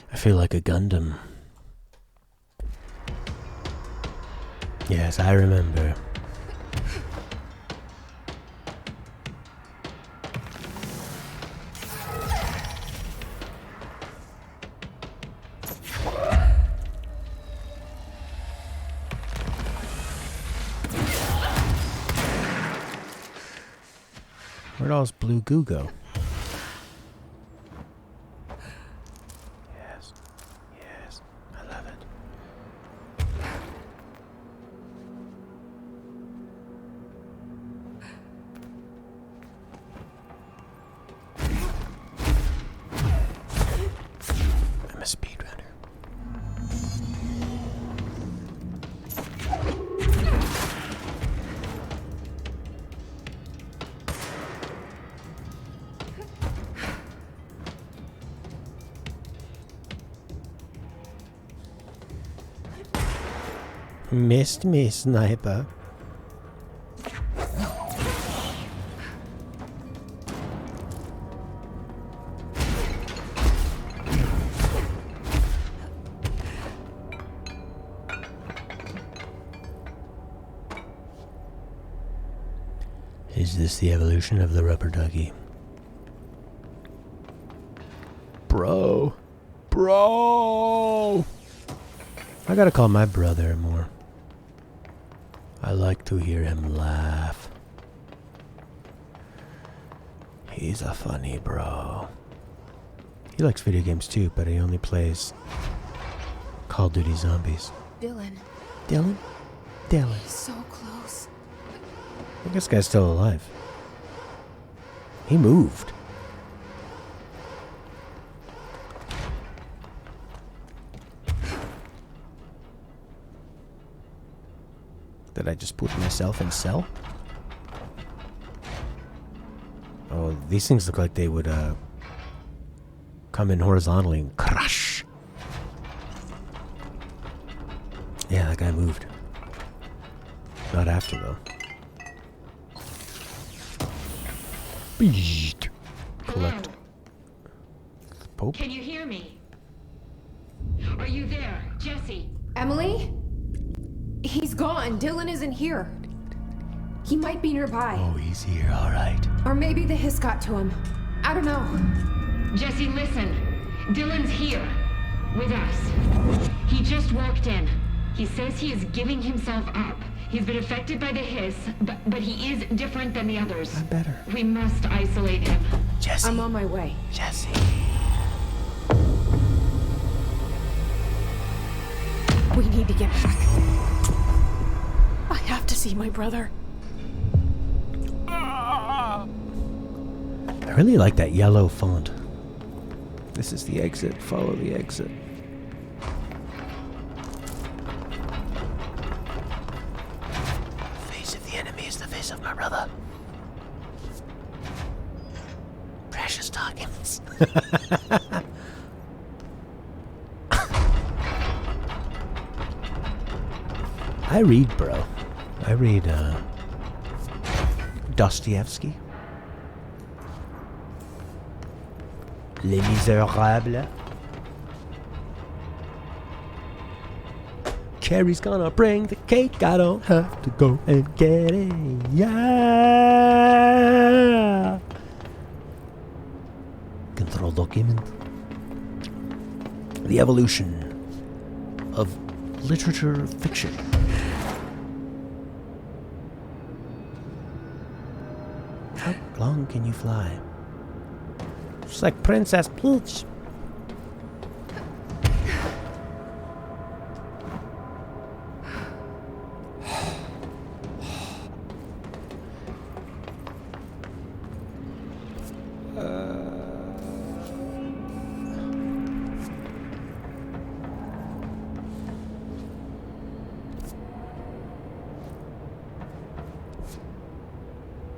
I feel like a Gundam. Yes, I remember. Where'd all this blue goo go? Yes. Yes. I love it. I'm a speedrunner. Missed me, sniper. Is this the evolution of the rubber ducky? bro. I gotta call my brother more. I like to hear him laugh. He's a funny bro. He likes video games too, but he only plays Call of Duty Zombies. Dylan. Dylan? Dylan. He's so close. I think this guy's still alive. He moved. Did I just put myself in cell? Oh, these things look like they would come in horizontally and crush. Yeah, that guy moved. Not after, though. Beast. Collect. Pope? Can you hear me? Are you there, Jesse? Emily? He's gone. Dylan isn't here. He might be nearby. Oh, he's here, alright. Or maybe the hiss got to him. I don't know. Jesse, listen. Dylan's here. With us. He just walked in. He says he is giving himself up. He's been affected by the hiss, but he is different than the others. I'm better. We must isolate him. Jesse. I'm on my way. Jesse. We need to get back. I have to see my brother. I really like that yellow font. This is the exit. Follow the exit. Face of the enemy is the face of my brother. Precious documents. I read, bro. I read, Dostoevsky. Les Misérables. Carrie's gonna bring the cake. I don't have to go and get it. Yeah. Control document. The evolution of literature fiction. How long can you fly? Just like Princess Peach.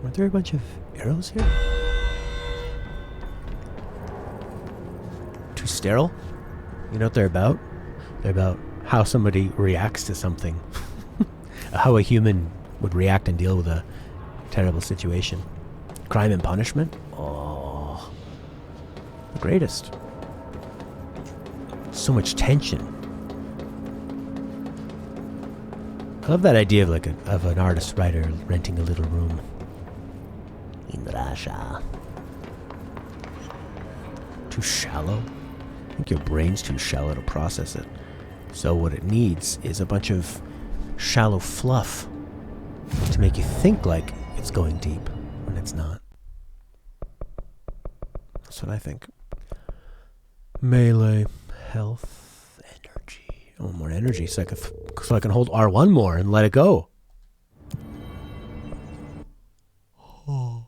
Aren't there a bunch of arrows here? Too sterile? You know what they're about? They're about how somebody reacts to something. How a human would react and deal with a terrible situation. Crime and punishment? Oh, the greatest. So much tension. I love that idea of of an artist writer renting a little room in Russia. Too shallow? I think your brain's too shallow to process it. So what it needs is a bunch of shallow fluff to make you think like it's going deep when it's not. That's what I think. Melee, health, energy. I want more energy so I can hold R1 more and let it go. Oh.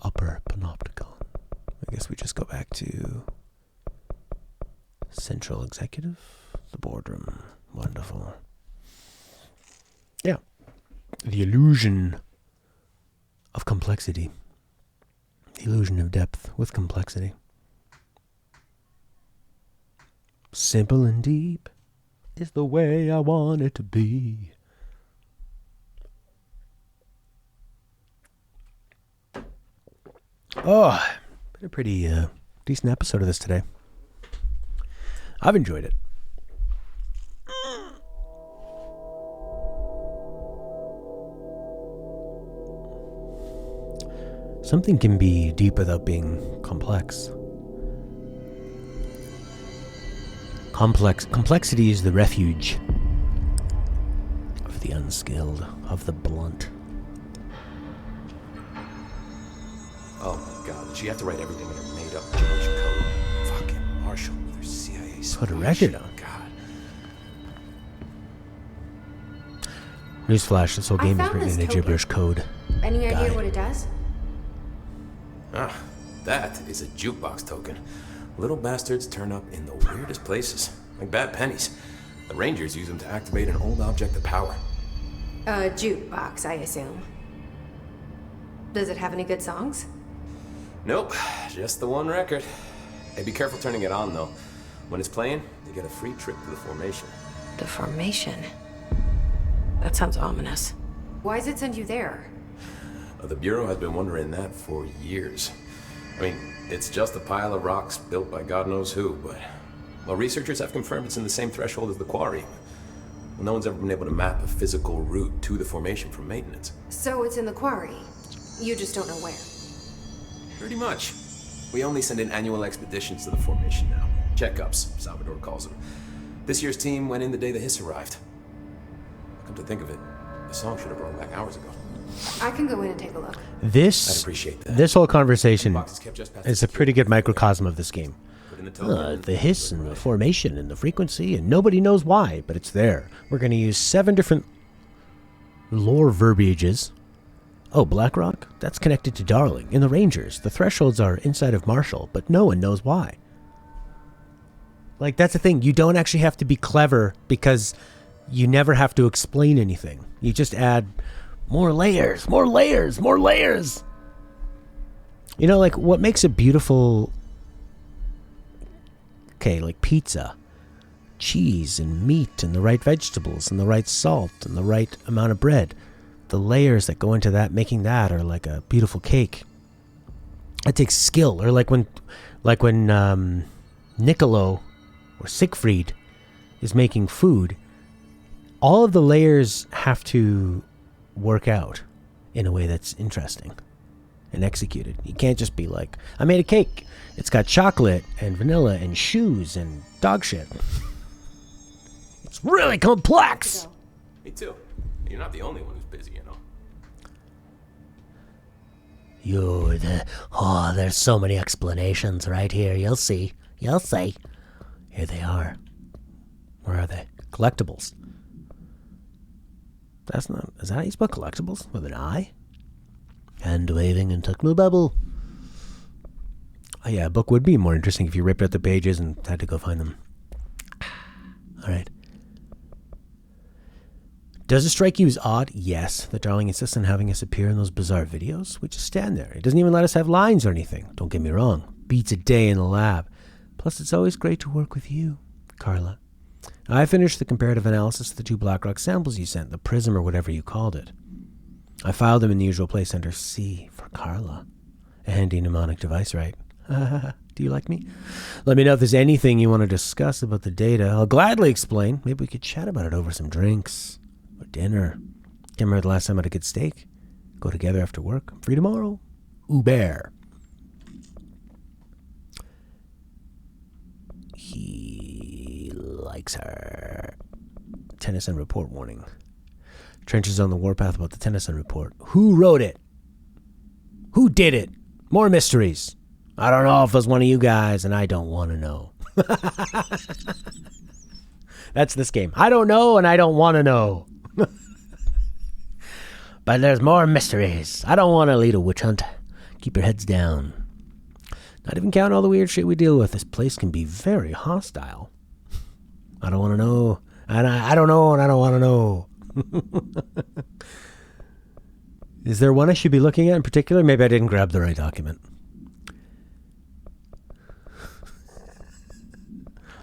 Upper panopticon. I guess we just go back to Central Executive, the boardroom. Wonderful. Yeah. The illusion of complexity. The illusion of depth with complexity. Simple and deep is the way I want it to be. Oh, been a pretty decent episode of this today. I've enjoyed it. Something can be deep without being complex. Complexity is the refuge of the unskilled, of the blunt. Oh my god, did she have to write everything in her made-up gibberish code? Fucking Marshall, their CIA spy. Put a record on. God. Newsflash, this whole game is found written this in a token. gibberish code. Any Guy. idea what it does? Ah, that is a jukebox token. Little bastards turn up in the weirdest places, like bad pennies. The Rangers use them to activate an old object of power. A jukebox, I assume. Does it have any good songs? Nope, just the one record. Hey, be careful turning it on, though. When it's playing, you get a free trip to the formation. The formation? That sounds ominous. Why does it send you there? The Bureau has been wondering that for years. I mean, it's just a pile of rocks built by God knows who, but... Well, researchers have confirmed it's in the same threshold as the quarry. Well, no one's ever been able to map a physical route to the formation for maintenance. So it's in the quarry. You just don't know where. Pretty much. We only send in annual expeditions to the formation now. Checkups, Salvador calls them. This year's team went in the day the hiss arrived. Come to think of it, the song should have brought back hours ago. I can go in and take a look. This I'd appreciate that. this whole conversation Box is kept just past is the a pretty good microcosm of this game. Put in the token. The hiss and the formation and the frequency, and nobody knows why, but it's there. We're going to use 7 different lore verbiages. Oh, Blackrock? That's connected to Darling. In the Rangers, the thresholds are inside of Marshall, but no one knows why. Like, that's the thing. You don't actually have to be clever because you never have to explain anything. You just add more layers, more layers, more layers. You know, like, what makes a beautiful... Okay, like pizza. Cheese and meat and the right vegetables and the right salt and the right amount of bread. The layers that go into that, making that, are like a beautiful cake. It takes skill. Or like when Niccolo or Siegfried is making food, all of the layers have to work out in a way that's interesting and executed. You can't just be like, I made a cake. It's got chocolate and vanilla and shoes and dog shit. It's really complex. Me too. You're not the only one who's busy, you know. There's so many explanations right here. You'll see. You'll see. Here they are. Where are they? Collectibles. Is that how you spell collectibles? With an I? Hand waving and technobabble. Oh yeah, a book would be more interesting if you ripped out the pages and had to go find them. Alright. Does it strike you as odd? Yes. That Darling insists on having us appear in those bizarre videos. We just stand there. It doesn't even let us have lines or anything. Don't get me wrong. Beats a day in the lab. Plus, it's always great to work with you, Carla. I finished the comparative analysis of the 2 Blackrock samples you sent, the prism or whatever you called it. I filed them in the usual place under C for Carla. A handy mnemonic device, right? Do you like me? Let me know if there's anything you want to discuss about the data. I'll gladly explain. Maybe we could chat about it over some drinks or dinner. Can't remember the last time I had a good steak. Go together after work. I'm free tomorrow. Uber. He likes her. Tennyson report warning. Trenches on the warpath about the Tennyson report. Who wrote it? Who did it? More mysteries. I don't know if it was one of you guys, and I don't want to know. That's this game. I don't know, and I don't want to know. But there's more mysteries. I don't want to lead a witch hunt. Keep your heads down. Not even count all the weird shit we deal with. This place can be very hostile. I don't want to know. And I don't know, and I don't want to know. Is there one I should be looking at in particular? Maybe I didn't grab the right document.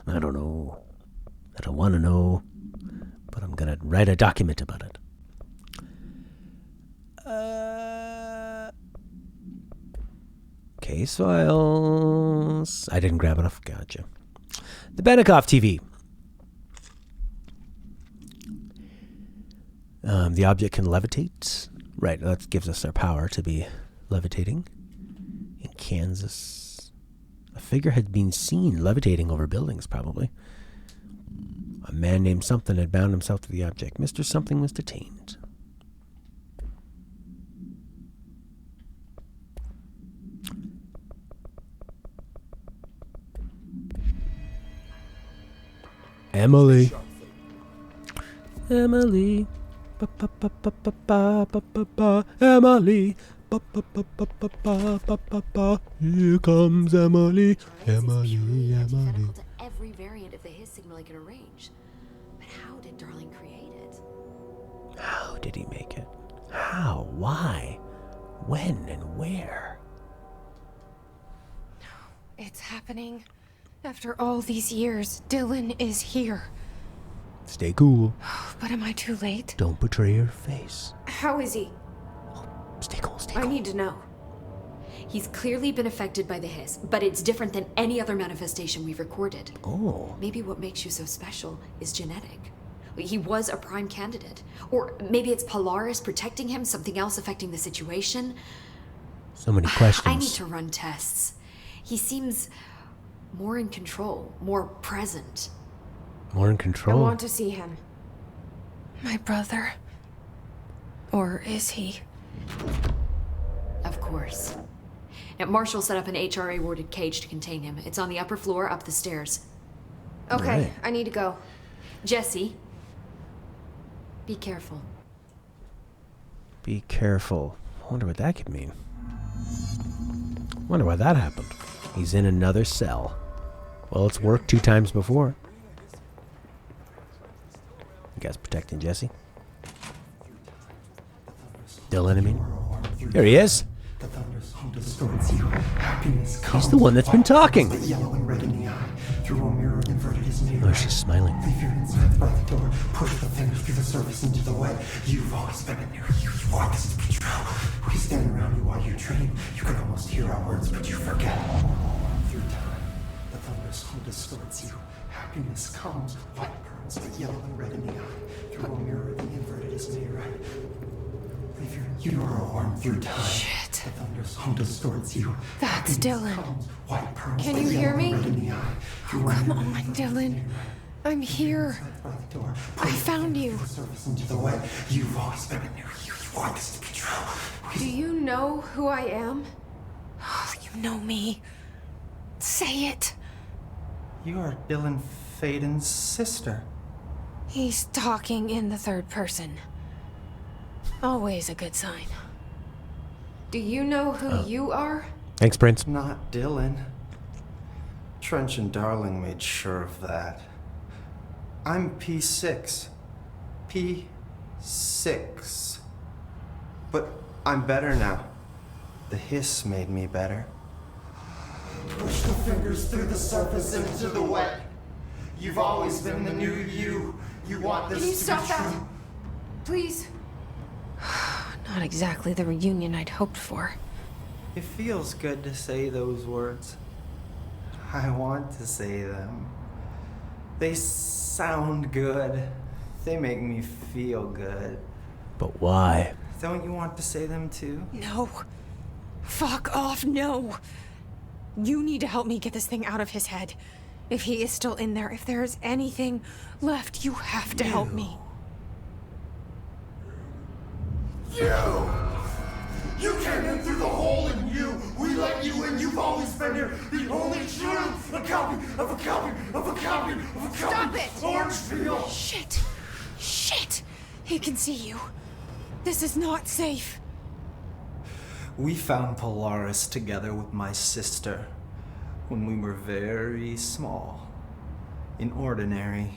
I don't know. I don't want to know. But I'm going to write a document about it. Case files. I didn't grab enough. Gotcha. The Benikoff TV. The object can levitate. Right, that gives us our power to be levitating. In Kansas. A figure had been seen levitating over buildings, probably. A man named Something had bound himself to the object. Mr. Something was detained. Emily. Emily. Ba-ba-ba-ba-ba-ba-ba-ba. Emily. Ba-ba-ba-ba-ba-ba-ba-ba. Here comes Emily. Emily, Emily. Identical to every variant of the Hiss signal I can arrange. But how did Darling create it? How did he make it? How? Why? When and where? It's happening. After all these years, Dylan is here. Stay cool. But am I too late? Don't betray your face. How is he? Stay cool, stay I cool. need to know. He's clearly been affected by the Hiss, but it's different than any other manifestation we've recorded. Oh. Maybe what makes you so special is genetic. He was a prime candidate. Or maybe it's Polaris protecting him, something else affecting the situation. So many questions. I need to run tests. He seems more in control, more present. More in I control? want to see him. My brother? Or is he? Of course. Now, Marshall set up an HRA-warded cage to contain him. It's on the upper floor, up the stairs. Okay, Right. I need to go. Jesse, be careful. Be careful. Wonder what that could mean. Wonder why that happened. He's in another cell. Well, it's worked 2 times before. You guys protecting Jesse? Dylan, I mean? There he is. He's the one that's been talking. Oh, she's smiling. Push the fingers through the surface into the wet. You've always been in there. You want this to be true. We stand around you while you dream. You can almost hear our words, but you forget. Through time, the thunder's hum distorts you. Happiness comes, white pearls, but yellow and red in the eye. Through a mirror, the inverted is made right. You are a worm through time. Shit. The thunder's hum distorts you. That's Dylan. Comes, white pearls, Can but you hear yellow me? and red in the eye. Oh, come on, Dylan. I'm here. I found you. Surface into the wet. You've always been in there. You want this to be true. Do you know who I am? Oh, you know me. Say it. You are Dylan Faden's sister. He's talking in the third person. Always a good sign. Do you know who you are? Thanks, Prince. Not Dylan. Trench and Darling made sure of that. I'm P6. P6. But I'm better now. The Hiss made me better. Push the fingers through the surface into the wet. You've always been the new you. You want this Can you to stop be that? true. Please? Not exactly the reunion I'd hoped for. It feels good to say those words. I want to say them. They sound good. They make me feel good. But why? Don't you want to say them too? No. Fuck off, no. You need to help me get this thing out of his head. If he is still in there, if there is anything left, you have to help me. You came in through the hole in you. We let you in. You've always been here. The only true. A copy of a copy of a copy of a copy. Stop it! Orangefield. Shit. Shit. He can see you. This is not safe. We found Polaris together with my sister when we were very small, in Ordinary,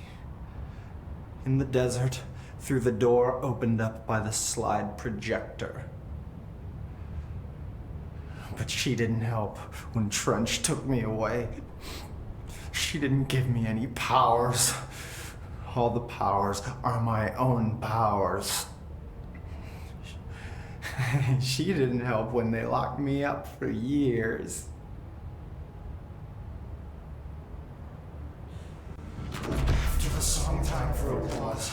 in the desert, through the door opened up by the slide projector. But she didn't help when Trench took me away. She didn't give me any powers. All the powers are my own powers. She didn't help when they locked me up for years. After the song, time for applause.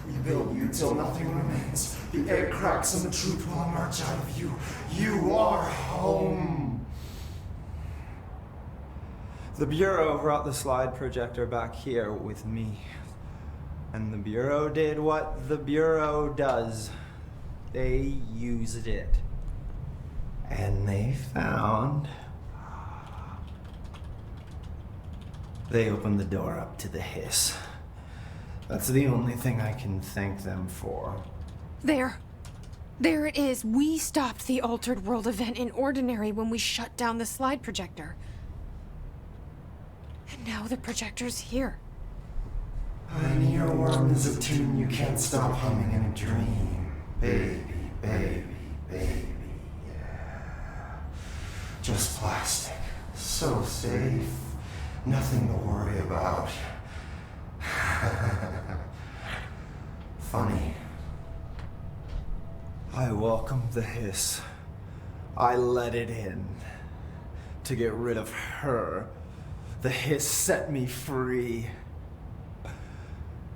We build you till nothing remains. The air cracks and the truth will emerge out of you. You are home. The Bureau brought the slide projector back here with me. And the Bureau did what the Bureau does. They used it. And they found... They opened the door up to the hiss. That's the only thing I can thank them for. There. There it is. We stopped the Altered World event in Ordinary when we shut down the slide projector. And now the projector's here. An earworm is a tune you can't stop humming in a dream. Baby, baby, baby, yeah. Just plastic. So safe. Nothing to worry about. Funny. I welcomed the hiss. I let it in. To get rid of her. The hiss set me free.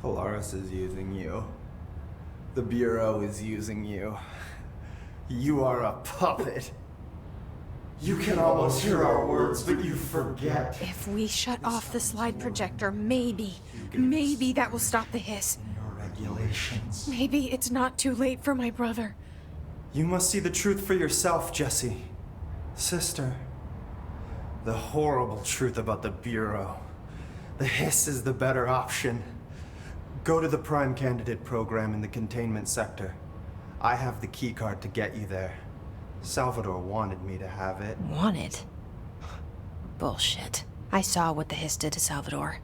Polaris is using you. The Bureau is using you. You are a puppet. You can almost hear our words, but you forget. If we shut off the slide projector, maybe that will stop the hiss. Your regulations. Maybe it's not too late for my brother. You must see the truth for yourself, Jesse. Sister. The horrible truth about the Bureau. The hiss is the better option. Go to the Prime Candidate program in the containment sector. I have the keycard to get you there. Salvador wanted me to have it. Wanted? Bullshit. I saw what the hiss did to Salvador.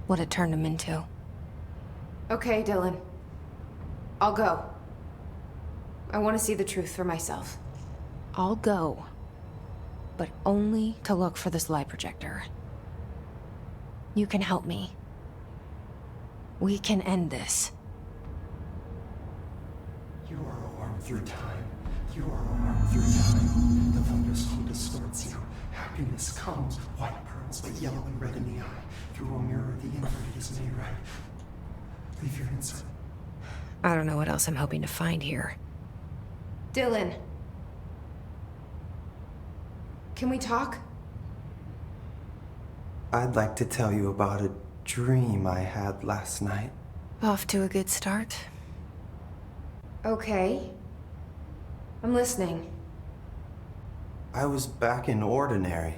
What it turned him into. Okay, Dylan. I'll go. I want to see the truth for myself. I'll go. But only to look for this light projector. You can help me. We can end this. You are a worm through time. You are a worm through time. The thunderstorm distorts you. Happiness comes, white pearls, but yellow and red in the eye. Through a mirror, the inverted is made right. Leave your insert. I don't know what else I'm hoping to find here. Dylan. Can we talk? I'd like to tell you about a dream I had last night. Off to a good start. Okay. I'm listening. I was back in Ordinary,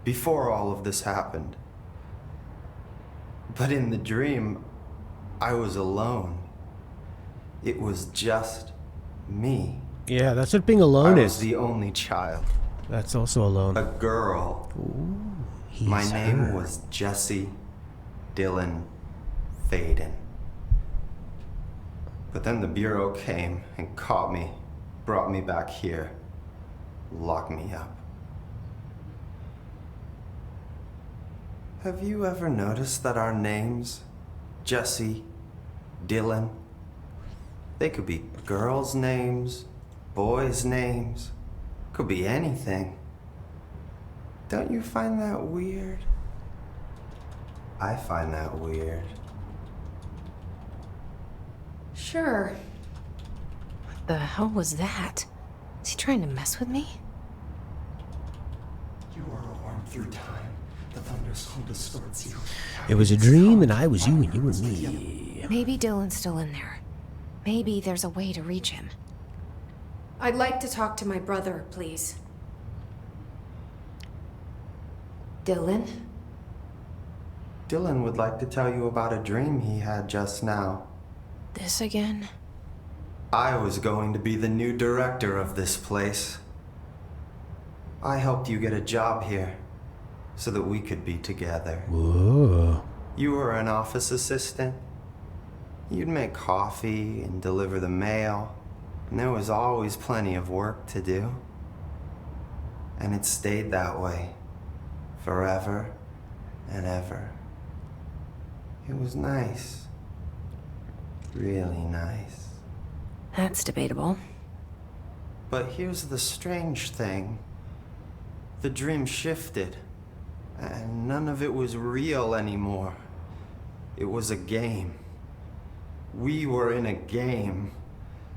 before all of this happened. But in the dream, I was alone. It was just me. Yeah, that's what being alone I was is. the only child. That's also alone. A girl. Ooh, My name her. was Jesse Dylan Faden. But then the Bureau came and caught me, brought me back here, locked me up. Have you ever noticed that our names, Jesse, Dylan, they could be girls' names, boys' names, could be anything. Don't you find that weird? I find that weird. Sure. What the hell was that? Is he trying to mess with me? You are a worm through time. The thunderstorm distorts you. It was a dream, and I was you, and you were me. Maybe Dylan's still in there. Maybe there's a way to reach him. I'd like to talk to my brother, please. Dylan? Dylan would like to tell you about a dream he had just now. This again? I was going to be the new director of this place. I helped you get a job here, so that we could be together. Whoa. You were an office assistant. You'd make coffee and deliver the mail, and there was always plenty of work to do. And it stayed that way, forever and ever. It was nice. Really nice. That's debatable. But here's the strange thing. The dream shifted, and none of it was real anymore. It was a game. We were in a game,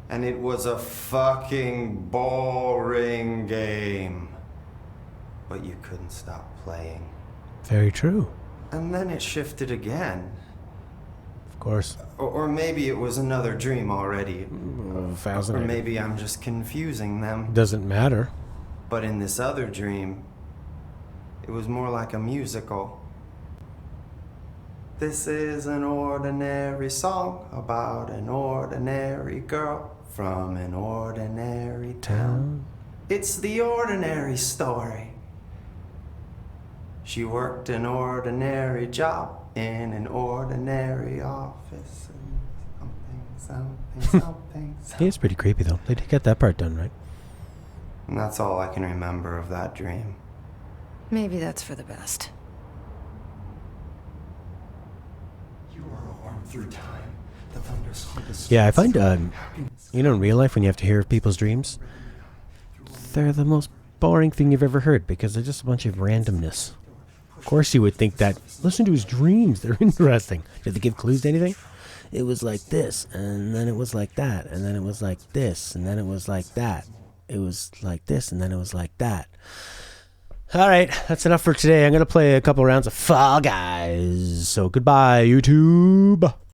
and it was a fucking boring game. But you couldn't stop playing. Very true. And then it shifted again. Of course. Or maybe it was another dream already. Or Fascinating. maybe I'm just confusing them. Doesn't matter. But in this other dream, it was more like a musical. This is an ordinary song about an ordinary girl from an ordinary town. It's the ordinary story. She worked an ordinary job in an ordinary office. Something. He is pretty creepy, though. They did get that part done, right? And that's all I can remember of that dream. Maybe that's for the best. You are a worm through time. The thunder's hardest. Yeah, I find, in real life, when you have to hear people's dreams, they're the most boring thing you've ever heard because they're just a bunch of randomness. Of course you would think that. Listen to his dreams. They're interesting. Did they give clues to anything? It was like this, and then it was like that, and then it was like this, and then it was like that. It was like this, and then it was like that. All right, that's enough for today. I'm going to play a couple rounds of Fall Guys. So goodbye, YouTube.